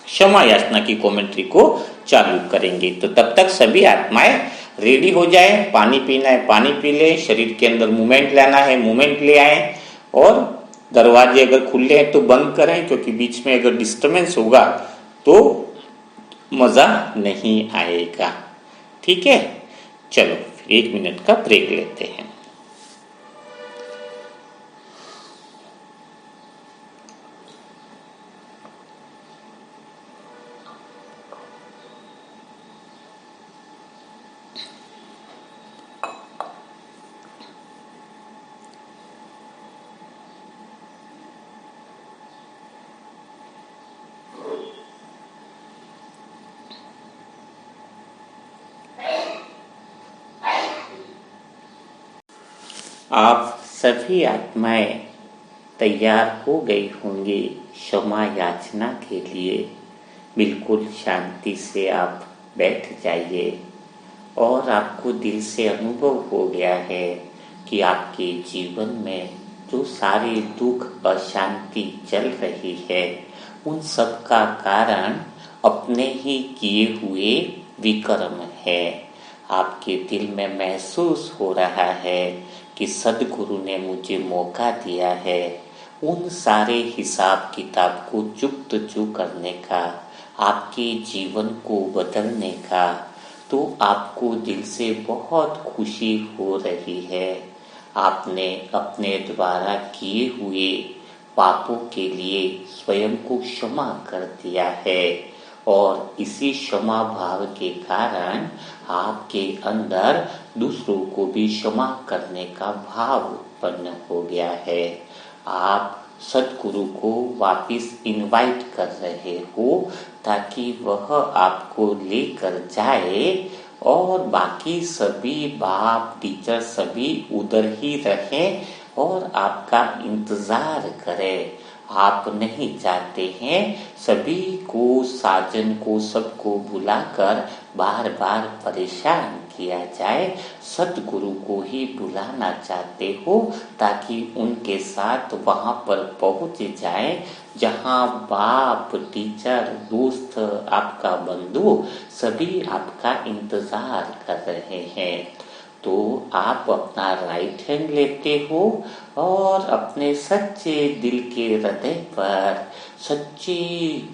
क्षमा याचना की कमेंट्री को चालू करेंगे। तो तब तक सभी आत्माएं रेडी हो जाए, पानी पीना है पानी पी ले, शरीर के अंदर मूवमेंट लाना है मूवमेंट ले आए, और दरवाजे अगर खुले हैं तो बंद करें, क्योंकि बीच में अगर डिस्टर्बेंस होगा तो मजा नहीं आएगा। ठीक है, चलो 1 मिनट का ब्रेक लेते हैं। आप सभी आत्माएं तैयार हो गई होंगी क्षमा याचना के लिए। बिल्कुल शांति से आप बैठ जाइए और आपको दिल से अनुभव हो गया है कि आपके जीवन में जो सारे दुख अशांति चल रही है उन सब का कारण अपने ही किए हुए विकर्म है। आपके दिल में महसूस हो रहा है कि सदगुरु ने मुझे मौका दिया है उन सारे हिसाब किताब को चुकतो करने का, आपके जीवन को बदलने का। तो आपको दिल से बहुत खुशी हो रही है। आपने अपने द्वारा किए हुए पापों के लिए स्वयं को क्षमा कर दिया है, और इसी क्षमा भाव के कारण आपके अंदर दूसरों को भी क्षमा करने का भाव उत्पन्न हो गया है। आप सद्गुरु को वापिस इनवाइट कर रहे हो ताकि वह आपको लेकर जाए और बाकी सभी बाप टीचर सभी उधर ही रहें और आपका इंतजार करें। आप नहीं चाहते हैं सभी को, साजन को, सबको बुलाकर बार बार परेशान किया जाए। सतगुरु को ही बुलाना चाहते हो ताकि उनके साथ वहां पर पहुंच जाए जहां बाप, टीचर, दोस्त, आपका बंधु सभी आपका इंतजार कर रहे हैं। तो आप अपना राइट हैंड लेते हो और अपने सच्चे दिल के हृदय पर सच्ची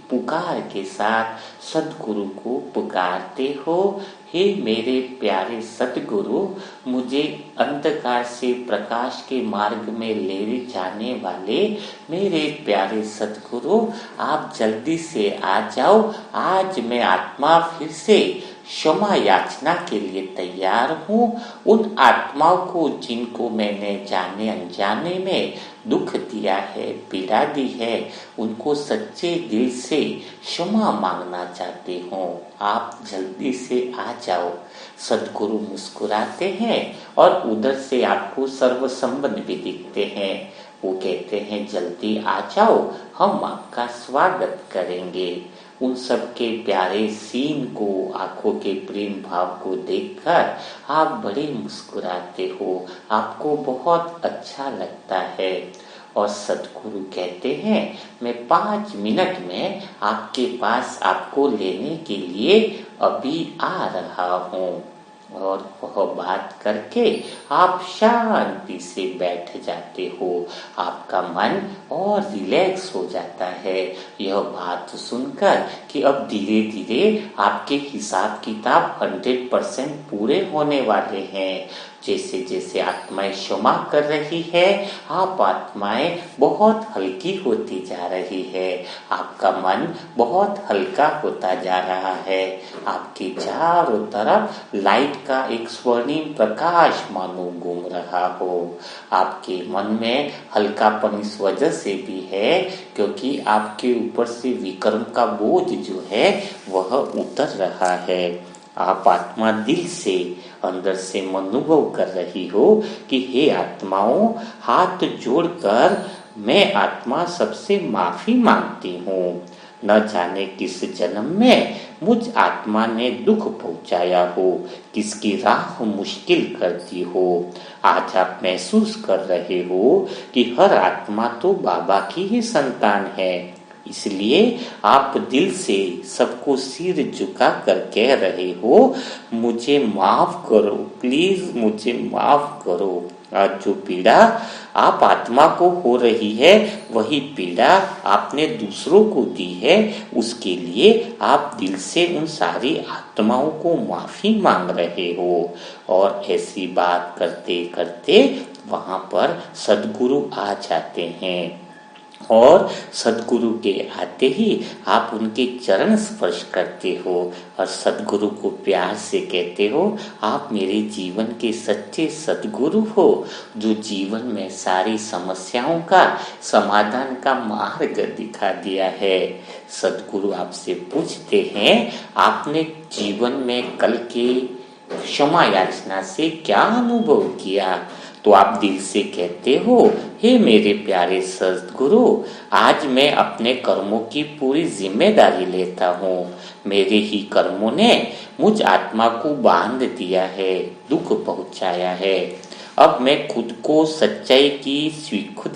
पुकार के साथ सतगुरु को पुकारते हो। हे मेरे प्यारे सतगुरु, मुझे अंधकार से प्रकाश के मार्ग में ले जाने वाले मेरे प्यारे सतगुरु, आप जल्दी से आ जाओ। आज मैं आत्मा फिर से क्षमा याचना के लिए तैयार हूँ। उन आत्माओं को जिनको मैंने जाने अनजाने में दुख दिया है, पीड़ा दी है, उनको सच्चे दिल से क्षमा मांगना चाहती हूँ। आप जल्दी से आ जाओ। सद्गुरु मुस्कुराते हैं और उधर से आपको सर्वसंबंध भी दिखते हैं। वो कहते हैं जल्दी आ जाओ, हम आपका स्वागत करेंगे। उन सबके प्यारे सीन को, आंखों के प्रेम भाव को देखकर आप बड़े मुस्कुराते हो, आपको बहुत अच्छा लगता है। और सतगुरु कहते हैं मैं 5 मिनट में आपके पास आपको लेने के लिए अभी आ रहा हूँ। और वह बात करके आप शांति से बैठ जाते हो। आपका मन और रिलैक्स हो जाता है यह बात सुनकर कि अब धीरे धीरे आपके हिसाब किताब 100% पूरे होने वाले हैं। जैसे जैसे आत्माएं क्षमा कर रही है, आप आत्माएं बहुत हल्की होती जा रही है। आपका मन बहुत हल्का होता जा रहा है। आपके चारों तरफ लाइट का एक स्वर्णिम प्रकाश मानो घूम रहा हो। आपके मन में हल्कापन इस वजह से भी है क्योंकि आपके ऊपर से विकर्म का बोझ जो है वह उतर रहा है। आप आत्मा दिल से अंदर से अनुभव कर रही हो कि हे आत्माओं, हाथ जोड़कर मैं आत्मा सबसे माफी मांगती हूँ। न जाने किस जन्म में मुझ आत्मा ने दुख पहुंचाया हो, किसकी राह मुश्किल कर दी हो। आज आप महसूस कर रहे हो कि हर आत्मा तो बाबा की ही संतान है। इसलिए आप दिल से सबको सिर झुका कर कह रहे हो मुझे माफ करो, प्लीज मुझे माफ करो। आज जो पीड़ा आप आत्मा को हो रही है वही पीड़ा आपने दूसरों को दी है। उसके लिए आप दिल से उन सारी आत्माओं को माफी मांग रहे हो। और ऐसी बात करते करते वहां पर सद्गुरु आ जाते हैं और सद्गुरु के आते ही आप उनके चरण स्पर्श करते हो और सद्गुरु को प्यार से कहते हो आप मेरे जीवन के सच्चे सद्गुरु हो, जो जीवन में सारी समस्याओं का समाधान का मार्ग दिखा दिया है। सद्गुरु आपसे पूछते हैं आपने जीवन में कल के क्षमा याचना से क्या अनुभव किया? तो आप दिल से कहते हो हे मेरे प्यारे सद्गुरु, आज मैं अपने कर्मों की पूरी जिम्मेदारी लेता हूँ। मेरे ही कर्मों ने मुझ आत्मा को बांध दिया है, दुख पहुँचाया है। अब मैं खुद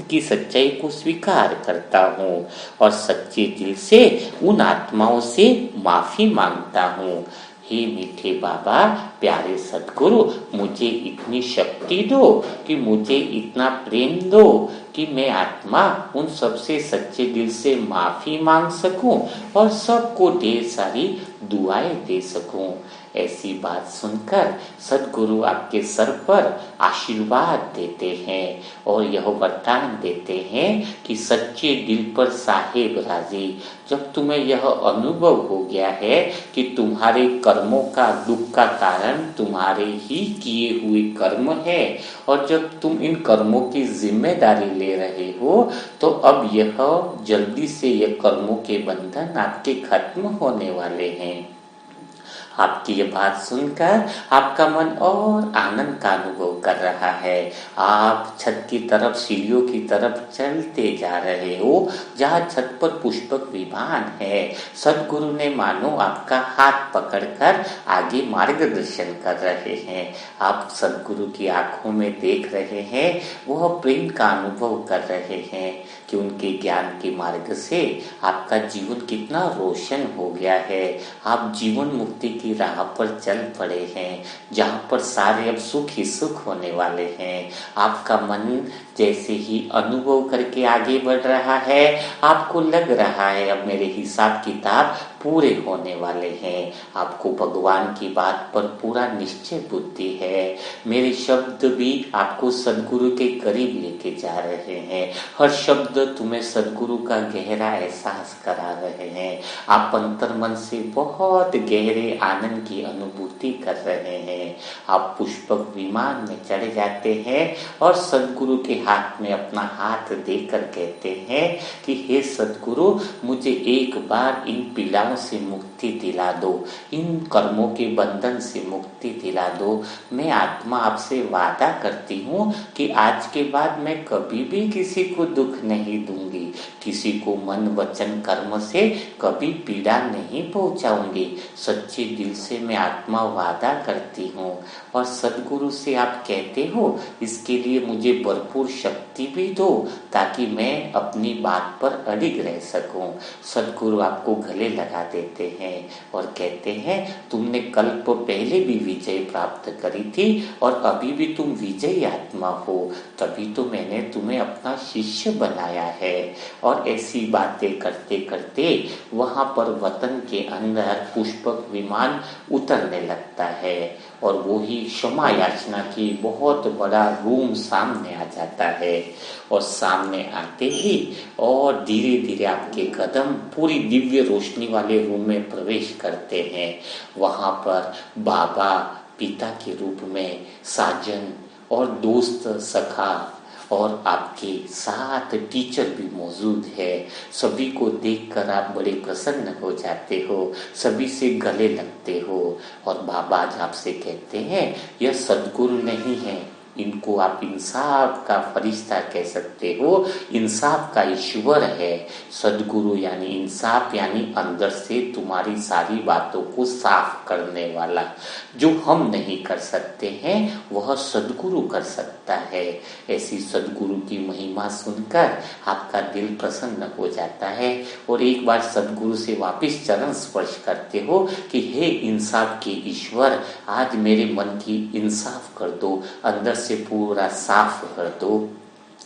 की सच्चाई को स्वीकार करता हूँ और सच्चे दिल से उन आत्माओं से माफी मांगता हूँ। हे मीठे बाबा, प्यारे सद्गुरु, मुझे इतनी शक्ति दो कि मुझे इतना प्रेम दो कि मैं आत्मा उन सबसे सच्चे दिल से माफी मांग सकूं और सबको ढेर सारी दुआएं दे सकूं। ऐसी बात सुनकर सद्गुरु आपके सर पर आशीर्वाद देते हैं और यह वरदान देते हैं कि सच्चे दिल पर साहेब राजी। जब तुम्हें यह अनुभव हो गया है कि तुम्हारे कर्मों का दुख का कारण तुम्हारे ही किए हुए कर्म है और जब तुम इन कर्मों की जिम्मेदारी ले रहे हो तो अब यह जल्दी से यह कर्मों के बंधन आपके खत्म होने वाले हैं। आपकी ये बात सुनकर आपका मन और आनंद का अनुभव कर रहा है। आप छत की तरफ, सीढ़ियों की तरफ चलते जा रहे हो, जहाँ छत पर पुष्पक विमान है। सदगुरु ने मानो आपका हाथ पकड़कर आगे मार्गदर्शन कर रहे हैं। आप सदगुरु की आंखों में देख रहे हैं, वह प्रेम का अनुभव कर रहे हैं कि उनके ज्ञान के मार्ग से आपका जीवन कितना रोशन हो गया है। आप जीवन मुक्ति की राह पर चल पड़े हैं, जहाँ पर सारे अब सुख ही सुख होने वाले हैं। आपका मन जैसे ही अनुभव करके आगे बढ़ रहा है, आपको लग रहा है अब मेरे हिसाब किताब पूरे होने वाले हैं। आपको भगवान की बात पर पूरा निश्चय बुद्धि है। मेरे शब्द भी आपको सदगुरु के करीब लेके जा रहे हैं। हर शब्द तुम्हें सदगुरु का गहरा एहसास करा रहे हैं। आप अंतर मन से बहुत गहरे आनंद की अनुभूति कर रहे हैं। आप पुष्पक विमान में चढ़ जाते हैं और सदगुरु के हाथ में अपना हाथ देकर कहते हैं कि हे सदगुरु, मुझे एक बार इन पीड़ाओं से मुक्ति दिला दो, इन कर्मों के बंधन से मुक्ति दिला दो। मैं आत्मा आपसे वादा करती हूँ कि आज के बाद मैं कभी भी किसी को दुख नहीं दूंगी, किसी को मन वचन कर्म से कभी पीड़ा नहीं पहुंचाऊंगी। सच्चे दिल से मैं आत्मा वादा करती हूँ। और सदगुरु से आप कहते हो, इसके लिए मुझे भरपूर शक्ति भी दो ताकि मैं अपनी बात पर अडिग रह सकूं। सदगुरु आपको गले लगा देते हैं और कहते हैं, तुमने कल्प पहले भी विजय प्राप्त करी थी और अभी भी तुम विजयी आत्मा हो, तभी तो मैंने तुम्हें अपना शिष्य बनाया है। और ऐसी बातें करते करते वहां पर वतन के अंदर पुष्पक विमान उतरने लगता है और वो ही क्षमा याचना की बहुत बड़ा रूम सामने आ जाता है। और सामने आते ही और धीरे धीरे आपके कदम पूरी दिव्य रोशनी वाले रूम में प्रवेश करते हैं। वहां पर बाबा पिता के रूप में, साजन और दोस्त सखा और आपके साथ टीचर भी मौजूद है। सभी को देखकर आप बड़े प्रसन्न हो जाते हो, सभी से गले लगते हो। और बाबा आज आपसे कहते हैं, यह सदगुरु नहीं है, इनको आप इंसाफ का फरिश्ता कह सकते हो, इंसाफ का ईश्वर है। सदगुरु यानी इंसाफ, यानी अंदर से तुम्हारी सारी बातों को साफ करने वाला। जो हम नहीं कर सकते हैं वह सदगुरु कर सकता है। ऐसी सदगुरु की महिमा सुनकर आपका दिल प्रसन्न हो जाता है और एक बार सदगुरु से वापस चरण स्पर्श करते हो कि हे इंसाफ के ईश्वर, आज मेरे मन की इंसाफ कर दो, अंदर से पूरा साफ कर दो,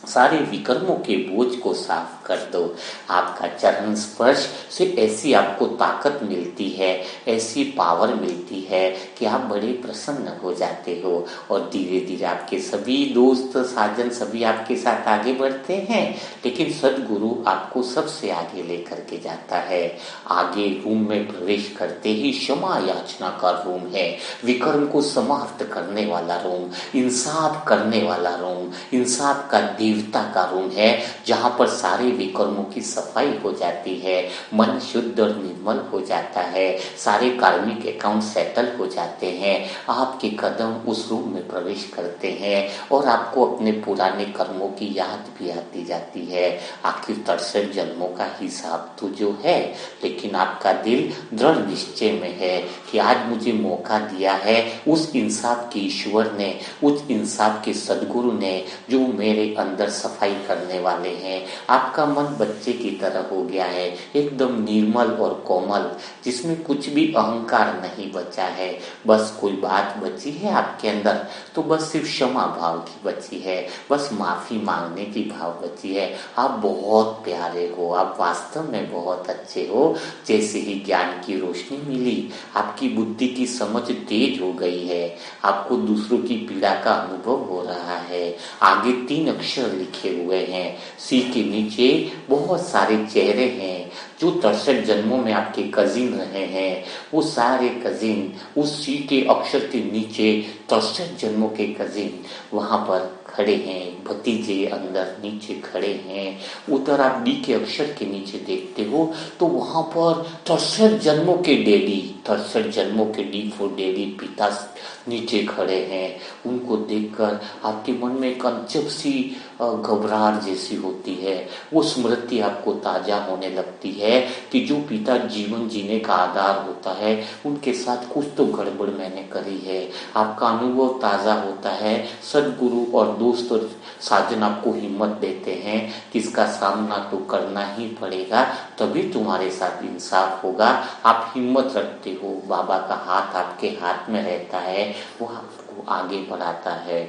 सारे विकर्मों के बोझ को साफ कर दो। आपका चरण स्पर्श से ऐसी आपको ताकत मिलती है, ऐसी पावर मिलती है कि आप बड़े प्रसन्न हो जाते हो। और धीरे धीरे आपके सभी दोस्त साजन सभी आपके साथ आगे बढ़ते हैं, लेकिन सदगुरु आपको सबसे आगे लेकर के जाता है। आगे रूम में प्रवेश करते ही क्षमा याचना का रूम है, विकर्म को समाप्त करने वाला रूम, इंसाफ करने वाला रूम, इंसाफ का देवता का रूम है, जहां पर सारे विकर्मों की सफाई हो जाती है, मन शुद्ध और निर्मल हो जाता है, सारे कार्मिक अकाउंट सेटल हो जाते हैं। आपके कदम उस रूम में प्रवेश करते हैं और आपको अपने पुराने कर्मों की याद भी आती जाती है। आखिर 63 जन्मों का हिसाब तो जो है, लेकिन आपका दिल दृढ़ निश्चय में है कि आज मुझे मौका दिया है उस इंसाफ के ईश्वर ने, उस इंसाफ के सदगुरु ने, जो मेरे अंदर सफाई करने वाले हैं। आपका मन बच्चे की तरह हो गया है, एकदम निर्मल और कोमल, जिसमें कुछ भी अहंकार नहीं बचा है। बस कोई बात बची है आपके अंदर तो बस सिर्फ क्षमा भाव की बची है, बस माफी मांगने की भाव बची है। आप बहुत प्यारे हो, आप वास्तव में बहुत अच्छे हो। जैसे ही ज्ञान की रोशनी मिली, आपकी बुद्धि की समझ तेज हो गई है, आपको दूसरों की पीड़ा का अनुभव हो रहा है। आगे 3 अक्षर लिखे हुए हैं, सी के नीचे बहुत सारे चेहरे हैं जो 63 जन्मों में आपके कजिन रहे हैं, वो सारे कजिन उस सी के अक्षर के नीचे 63 जन्मों के कजिन वहां पर खड़े हैं, भतीजे अंदर नीचे खड़े हैं। उधर आप डी के अक्षर के नीचे देखते हो तो वहां पर 63 जन्मों के डैडी, 63 जन्मों के डी फॉर डैडी पिता नीचे खड़े हैं। उनको देखकर आपके मन में एक अजब सी घबराहट जैसी होती है। वो स्मृति आपको ताजा होने लगती है कि जो पिता जीवन जीने का आधार होता है, उनके साथ कुछ तो गड़बड़ मैंने करी है। आपका अनुभव ताजा होता है। सदगुरु और दोस्त और साजन आपको हिम्मत देते हैं कि इसका सामना तो करना ही पड़ेगा, तभी तुम्हारे साथ इंसाफ होगा। आप हिम्मत रखते हो, बाबा का हाथ आपके हाथ में रहता है, वो आपको आगे बढ़ाता है।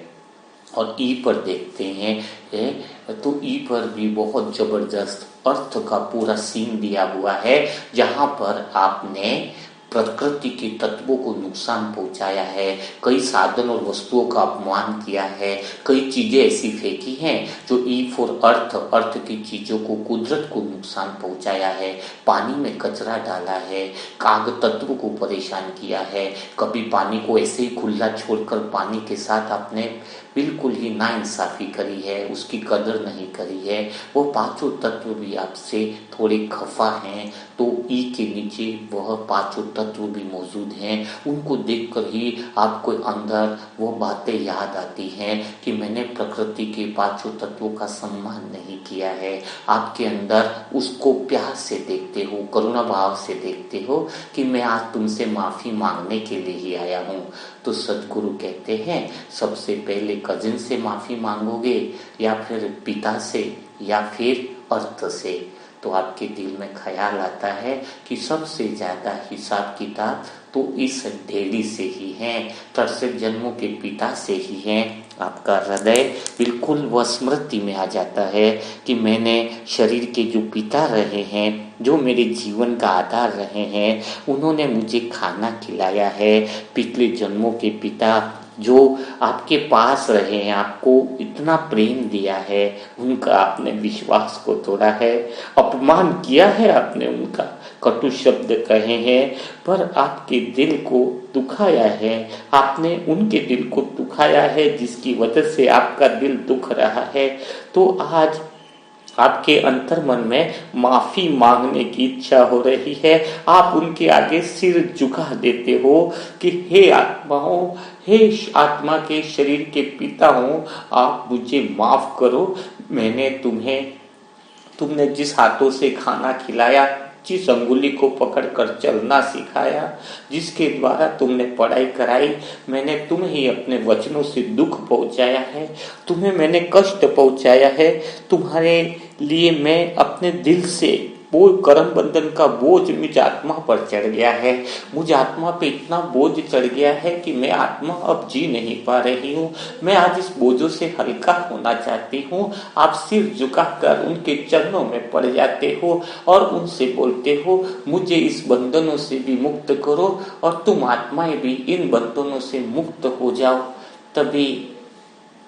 और ई पर देखते हैं तो ई पर भी बहुत जबरदस्त अर्थ का पूरा सीन दिया हुआ है, जहां पर आपने प्रकृति के तत्वों को नुकसान पहुंचाया है, कई साधन और वस्तुओं का अपमान किया है, कई चीजें ऐसी फेंकी हैं जो ई फॉर अर्थ, अर्थ की चीजों को, कुदरत को नुकसान पहुंचाया है, पानी में कचरा डाला है, काग तत्व को परेशान किया है, कभी पानी को ऐसे ही खुला छोड़कर पानी के साथ आपने बिल्कुल ही नाइंसाफी करी है, उसकी कदर नहीं करी है। वो पांचों तत्व भी आपसे थोड़े खफा हैं, तो ई के नीचे वह पांचों तत्व भी मौजूद हैं। उनको देखकर ही आपको अंदर वो बातें याद आती हैं कि मैंने प्रकृति के पांचों तत्वों का सम्मान नहीं किया है। आपके अंदर उसको प्यार से देखते हो, करुणा भाव से देखते हो कि मैं आज तुमसे माफी मांगने के लिए ही आया हूँ। तो सदगुरु कहते हैं सबसे पहले कजिन से माफी मांगोगे या फिर पिता से या फिर अर्थ से, तो आपके दिल में ख्याल आता है कि सबसे ज्यादा हिसाब किताब तो इस डेडी से ही है, 63 जन्मों के पिता से ही है। आपका हृदय बिल्कुल वह स्मृति में आ जाता है कि मैंने शरीर के जो पिता रहे हैं, जो मेरे जीवन का आधार रहे हैं, उन्होंने मुझे खाना खिलाया है। पिछले जन्मों के पिता जो आपके पास रहे हैं, आपको इतना प्रेम दिया है, उनका आपने विश्वास को तोड़ा है, अपमान किया है आपने, उनका कटु शब्द कहे हैं, पर आपके दिल को दुखाया है, आपने उनके दिल को दुखाया है, जिसकी वजह से आपका दिल दुख रहा है। तो आज आपके अंतर्मन में माफी मांगने की इच्छा हो रही है। आप उनके आगे सिर झुका देते हो कि हे आत्माओं, हे आत्मा के शरीर के पिता हो, आप मुझे माफ करो। मैंने तुमने जिस हाथों से खाना खिलाया, जिस अंगुली को पकड़कर चलना सिखाया, जिसके द्वारा तुमने पढ़ाई कराई, मैंने तुम्हें ही अपने वचनों से दुख पहुंचाया है, तुम्हें मैंने कष्ट पहुंचाया है। तुम्हारे लिए मैं अपने दिल से वो कर्म बंधन का बोझ मुझ आत्मा पर चढ़ गया है। मुझ आत्मा पे इतना बोझ चढ़ गया है कि मैं आत्मा अब जी नहीं पा रही हूँ। मैं आज इस बोझों से हल्का होना चाहती हूँ। आप सिर झुकाकर उनके चरणों में पड़ जाते हो और उनसे बोलते हो, मुझे इस बंधनों से भी मुक्त करो और तुम आत्माएं भी इन बंधनों से मुक्त हो जाओ। तभी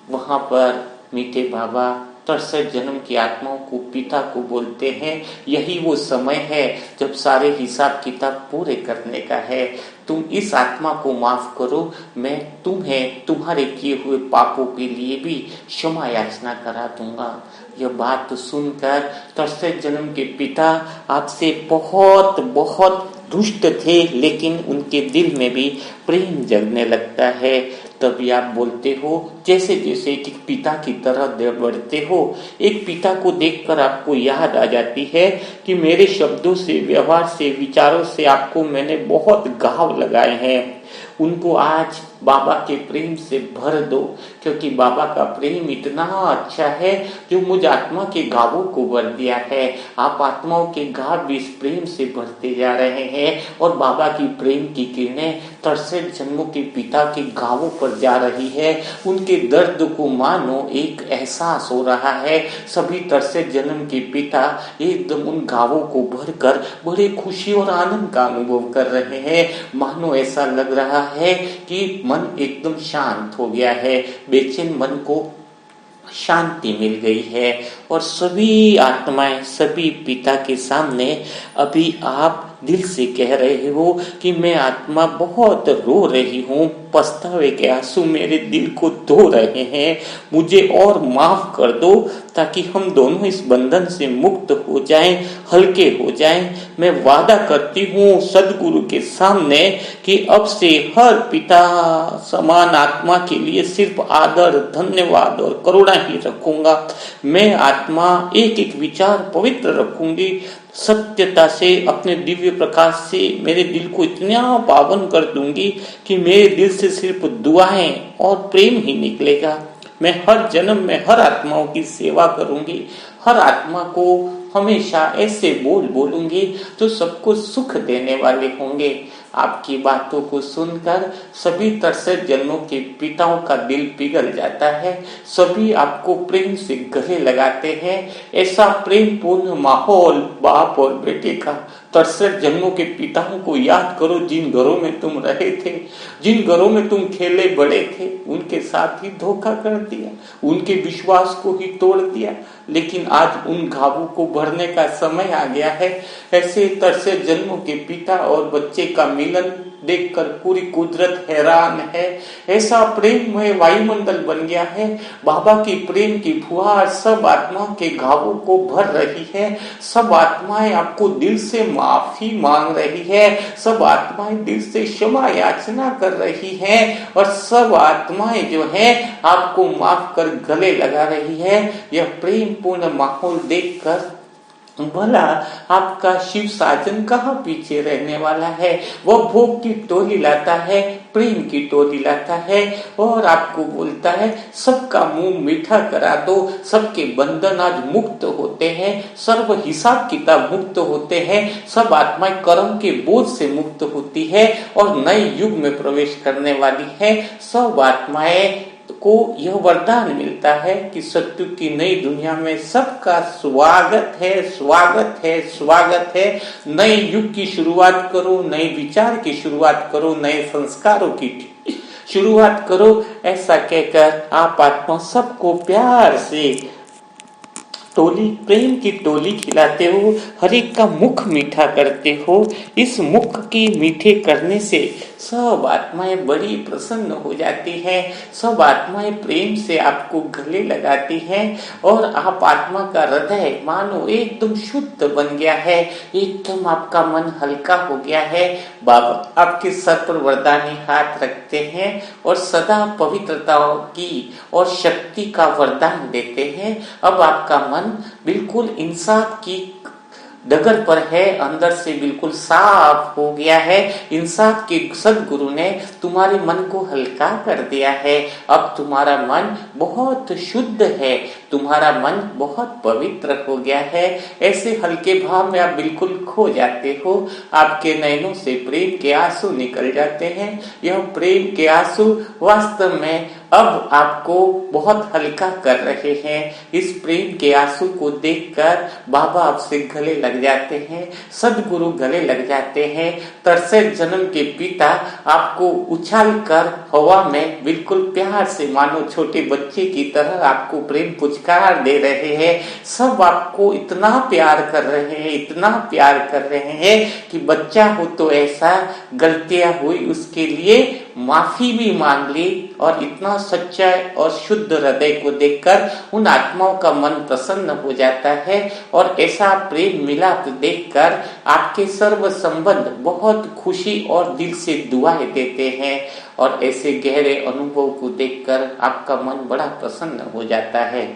वहां पर मीठे बाबा 63 जन्म की आत्माओं को पिता को बोलते हैं, यही वो समय है जब सारे हिसाब किताब पूरे करने का है। तुम इस आत्मा को माफ करो, मैं तुम्हें तुम्हारे किए हुए पापों के लिए भी क्षमा याचना करा दूंगा। यह बात सुनकर 63 जन्म के पिता आपसे बहुत बहुत दुष्ट थे, लेकिन उनके दिल में भी प्रेम जगने लगता है। तभी आप बोलते हो, जैसे जैसे एक पिता की तरह बढ़ते हो, एक पिता को देखकर आपको याद आ जाती है कि मेरे शब्दों से, व्यवहार से, विचारों से आपको मैंने बहुत घाव लगाए हैं। उनको आज बाबा के प्रेम से भर दो, क्योंकि बाबा का प्रेम इतना अच्छा है जो मुझ आत्मा के घावों को भर दिया है। आप आत्माओं के घाव भी इस प्रेम से भरते जा रहे हैं और बाबा की प्रेम की किरणें 63 जन्मों के पिता के घावों पर जा रही है। उनके दर्द को मानो एक एहसास हो रहा है। सभी 63 जन्म के पिता एकदम उन घावों को भरकर बड़े खुशी और आनंद का अनुभव कर रहे हैं। मानो ऐसा लग रहा है कि मन एकदम शांत हो गया है। बेचैन मन को शांति मिल गई है। और सभी आत्माएं सभी पिता के सामने अभी आप दिल से कह रहे हो कि मैं आत्मा बहुत रो रही हूँ, पछतावे के आंसू मेरे दिल को धो रहे हैं, मुझे और माफ कर दो ताकि हम दोनों इस बंधन से मुक्त हो जाएं, हल्के हो जाएं। मैं वादा करती हूँ सदगुरु के सामने कि अब से हर पिता समान आत्मा के लिए सिर्फ आदर, धन्यवाद और करुणा ही रखूंगा। मैं आत्मा एक एक विचार पवित्र रखूंगी, सत्यता से अपने दिव्य प्रकाश से मेरे दिल को इतना पावन कर दूंगी कि मेरे दिल से सिर्फ दुआएं और प्रेम ही निकलेगा। मैं हर जन्म में हर आत्माओं की सेवा करूंगी, हर आत्मा को हमेशा ऐसे बोल बोलूंगी जो सबको सुख देने वाले होंगे। आपकी बातों को सुनकर सभी तरसत जन्मों के पिताओं का दिल पिघल जाता है, सभी आपको प्रेम से गले लगाते हैं। ऐसा प्रेम पूर्ण माहौल बाप और बेटे का। तरसत जन्मों के पिताओं को याद करो जिन घरों में तुम रहे थे, जिन घरों में तुम खेले बड़े थे, उनके साथ ही धोखा कर दिया, उनके विश्वास को ही तोड़ दिया। लेकिन आज उन घावों को भरने का समय आ गया है। ऐसे तरसत जन्मों के पिता और बच्चे का मिलन देखकर पूरी कुदरत हैरान है। ऐसा प्रेममय वायुमंडल बन गया है। बाबा की प्रेम की फुहार सब आत्माओं के घावों को भर रही है। सब आत्माएं आपको दिल से माफी मांग रही है, सब आत्माएं दिल से क्षमा याचना कर रही हैं और सब आत्माएं जो है आपको माफ कर गले लगा रही है। यह प्रेम पूर्ण माहौल देखकर भला आपका शिव साजन कहाँ पीछे रहने वाला है। वह भोग की टोली लाता है, प्रेम की टोली लाता है और आपको बोलता है सबका मुंह मीठा करा दो। सबके बंधन आज मुक्त होते हैं, सर्व हिसाब किताब मुक्त होते हैं, सब आत्माएं कर्म के बोझ से मुक्त होती है और नए युग में प्रवेश करने वाली है। सब आत्माएं को यह वरदान मिलता है कि सत्युग की नई दुनिया में सबका स्वागत है, स्वागत है, स्वागत है। नए युग की शुरुआत करो, नए विचार की शुरुआत करो, नए संस्कारों की शुरुआत करो। ऐसा कहकर आप आत्मा सबको प्यार से टोली, प्रेम की टोली खिलाते हो, हर एक का मुख मीठा करते हो। इस मुख की मीठे करने से सब आत्माएं बड़ी प्रसन्न हो जाती हैं, सब आत्माएं प्रेम से आपको गले लगाती हैं और आप आत्मा का हृदय मानो एकदम शुद्ध बन गया है, एकदम आपका मन हल्का हो गया है। बाबा आपके सर पर वरदानी हाथ रखते हैं और सदा पवित्रता की और शक्ति का वरदान देते हैं। अब आपका मन बिल्कुल इंसाफ की डगर पर है, अंदर से बिल्कुल साफ हो गया है। इंसाफ के सदगुरु ने तुम्हारे मन को हल्का कर दिया है। अब तुम्हारा मन बहुत शुद्ध है, तुम्हारा मन बहुत पवित्र हो गया है। ऐसे हल्के भाव में आप बिल्कुल खो जाते हो, आपके नैनों से प्रेम के आंसू निकल जाते हैं। यह प्रेम के आंसू वास्तव में अब आपको बहुत हल्का कर रहे हैं। इस प्रेम के आंसू को देखकर बाबा आपसे गले लग जाते हैं, सदगुरु गले लग जाते हैं। तरसत जन्म के पिता आपको उछाल कर हवा में बिल्कुल प्यार से मानो छोटे बच्चे की तरह आपको प्रेम पुचकार दे रहे हैं। सब आपको इतना प्यार कर रहे हैं, इतना प्यार कर रहे हैं कि बच्चा हो तो ऐसा, गलतियां हुई उसके लिए माफी भी मांग ली। और इतना सच्चा और शुद्ध हृदय को देखकर उन आत्माओं का मन प्रसन्न हो जाता है और ऐसा प्रेम मिलाप देखकर आपके सर्व संबंध बहुत खुशी और दिल से दुआएं देते हैं। और ऐसे गहरे अनुभव को देखकर आपका मन बड़ा प्रसन्न हो जाता है।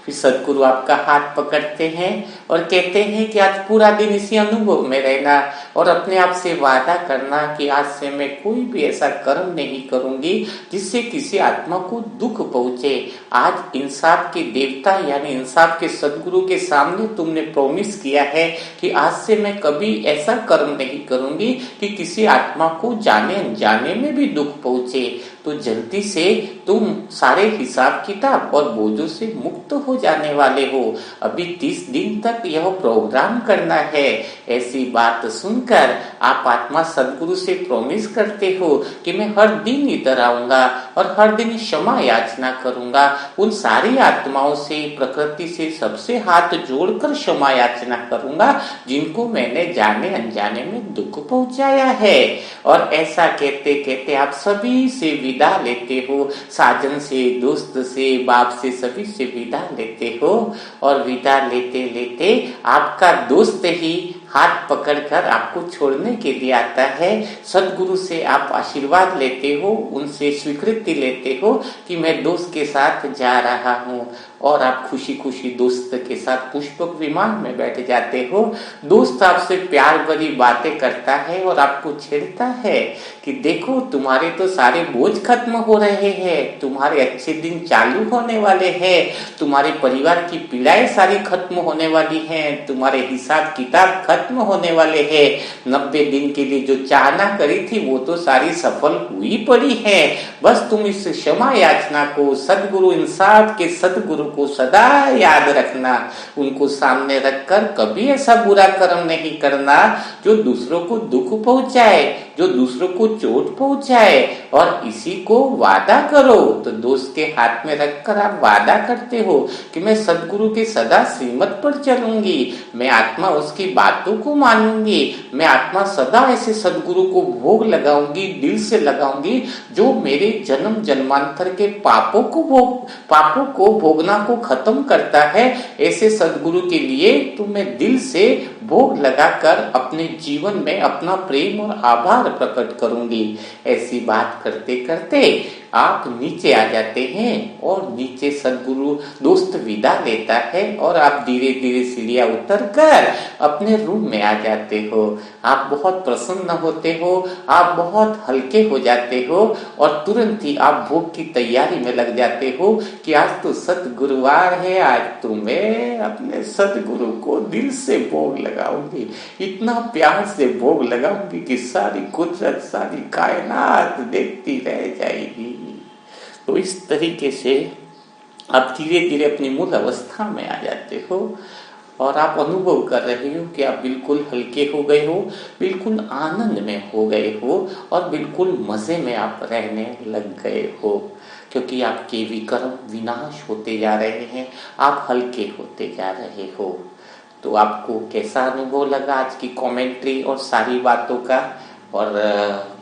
फिर सदगुरु आपका हाथ पकड़ते हैं और कहते हैं कि आज पूरा दिन इसी अनुभव में रहना और अपने आप से वादा करना कि आज से मैं कोई भी ऐसा कर्म नहीं करूंगी जिससे किसी आत्मा को दुख पहुंचे। आज इंसाफ के देवता यानी इंसाफ के सदगुरु के सामने तुमने प्रॉमिस किया है कि आज से मैं कभी ऐसा कर्म नहीं करूंगी कि किसी आत्मा को जाने अनजाने में भी दुख पहुंचे। तो जल्दी से तुम सारे हिसाब किताब और बोझों से मुक्त हो हो जाने वाले हो, अभी 30 दिन तक यह प्रोग्राम करना है। ऐसी बात सुनकर आप आत्मा सदगुरु से प्रॉमिस करते हो कि मैं हर दिन इधर आऊंगा और हर दिन क्षमा याचना करूंगा, उन सारी आत्माओं से, प्रकृति से, सबसे हाथ जोड़कर क्षमा याचना करूंगा जिनको मैंने जाने अनजाने में दुख पहुंचाया है। और ऐसा कहते कहते आप सभी से विदा लेते हो, साजन से, दोस्त से, बाप से, सभी से विदा लेते हो। और विदा लेते लेते आपका दोस्त ही हाथ पकड़कर आपको छोड़ने के लिए आता है। सदगुरु से आप आशीर्वाद लेते हो, उनसे स्वीकृति लेते हो कि मैं दोस्त के साथ जा रहा हूँ, और आप खुशी खुशी दोस्त के साथ पुष्पक विमान में बैठ जाते हो। दोस्त आपसे प्यार भरी बातें करता है और आपको छेड़ता है कि देखो तुम्हारे तो सारे बोझ खत्म हो रहे हैं, तुम्हारे अच्छे दिन चालू होने वाले हैं, तुम्हारे परिवार की पीड़ाएं सारी खत्म होने वाली हैं, तुम्हारे हिसाब किताब खत्म होने वाले हैं। 90 दिन के लिए जो चाहना करी थी वो तो सारी सफल हुई पड़ी है। बस तुम इस क्षमा याचना को सदगुरु इंसाफ के सदगुरु को सदा याद रखना, उनको सामने रखकर कभी ऐसा बुरा कर्म नहीं करना जो दूसरों को दुख पहुंचाए, जो दूसरों को चोट पहुंचाए। और इसी को वादा करो, तो दोस्त के हाथ में रखकर आप वादा करते हो कि मैं सदगुरु के सदा श्रीमत पर चलूंगी, मैं आत्मा उसकी बातों को मानूंगी, मैं आत्मा सदा ऐसे सदगुरु को भोग लगाऊंगी, दिल से लगाऊंगी जो मेरे जन्म जन्मांतर के पापों को भोगना को खत्म करता है। ऐसे सदगुरु के लिए तो मैं दिल से भोग लगाकर अपने जीवन में अपना प्रेम और आभार प्रकट करूंगी। ऐसी बात करते करते आप नीचे आ जाते हैं और नीचे सदगुरु दोस्त विदा लेता है और आप धीरे धीरे सीढ़ियां उतरकर अपने रूम में आ जाते हो। आप बहुत प्रसन्न होते हो, आप बहुत हल्के हो जाते हो और तुरंत ही आप भोग की तैयारी में लग जाते हो कि आज तो सतगुरुवार है, आज तो मैं अपने सदगुरु को दिल से भोग लगाऊंगी, इतना प्यार से भोग लगाऊंगी कि सारी कुदरत, सारी कायनात देखती रह जाएगी। तो इस तरीके से आप धीरे धीरे अपनी मूल अवस्था में आ जाते हो और आप अनुभव कर रहे हो कि आप बिल्कुल हल्के हो गए हो, बिल्कुल आनंद में हो गए हो और बिल्कुल मजे में आप रहने लग गए हो, क्योंकि आपके विकर्म विनाश होते जा रहे हैं, आप हल्के होते जा रहे हो। तो आपको कैसा अनुभव लगा आज की कमेंट्री और सारी बातों का, और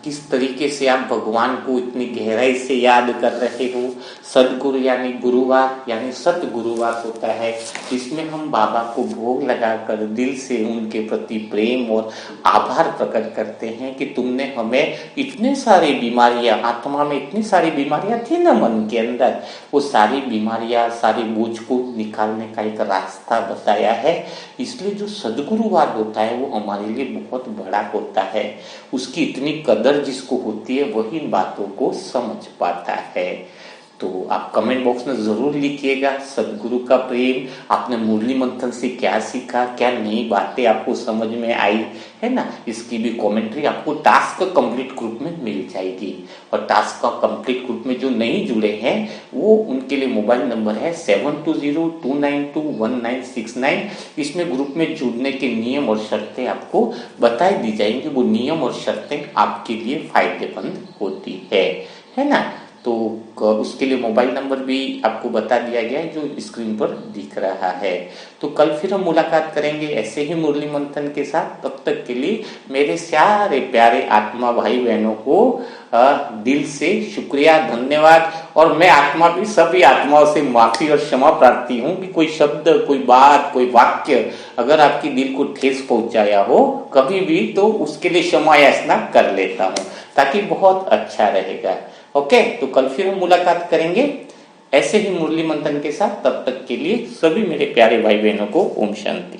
किस तरीके से आप भगवान को इतनी गहराई से याद कर रहे हो। सदगुरु यानी गुरुवार, यानी सतगुरुवार होता है जिसमें हम बाबा को भोग लगाकर दिल से उनके प्रति प्रेम और आभार प्रकट करते हैं कि तुमने हमें इतने सारी बीमारियां, आत्मा में इतनी सारी बीमारियां थी ना मन के अंदर, वो सारी बीमारियां, सारी बोझ को निकालने का एक रास्ता बताया है। इसलिए जो सदगुरुवार होता है वो हमारे लिए बहुत बड़ा होता है। उसकी इतनी कदर जिसको होती है वही इन बातों को समझ पाता है। तो आप कमेंट बॉक्स में जरूर लिखिएगा सदगुरु का प्रेम, आपने मुरली मंथन से क्या सीखा, क्या नई बातें आपको समझ में आई है ना। इसकी भी कमेंट्री आपको टास्क कंप्लीट ग्रुप में मिल जाएगी। और टास्क का कंप्लीट ग्रुप में जो नहीं जुड़े हैं वो उनके लिए मोबाइल नंबर है 7202921969। इसमें ग्रुप में जुड़ने के नियम और शर्तें आपको बताई दी जाएंगी, वो नियम और शर्तें आपके लिए फायदेमंद होती है ना। तो उसके लिए मोबाइल नंबर भी आपको बता दिया गया है जो स्क्रीन पर दिख रहा है। तो कल फिर हम मुलाकात करेंगे ऐसे ही मुरली मंथन के साथ। तब तक के लिए मेरे सारे प्यारे आत्मा भाई बहनों को दिल से शुक्रिया, धन्यवाद। और मैं आत्मा भी सभी आत्माओं से माफी और क्षमा प्रार्थी हूँ कि कोई शब्द, कोई बात, कोई वाक्य अगर आपकी दिल को ठेस पहुंचाया हो कभी भी, तो उसके लिए क्षमा याचना कर लेता हूँ ताकि बहुत अच्छा रहेगा। ओके, तो कल फिर हम मुलाकात करेंगे ऐसे ही मुरली मंथन के साथ। तब तक के लिए सभी मेरे प्यारे भाई बहनों को ओम शांति।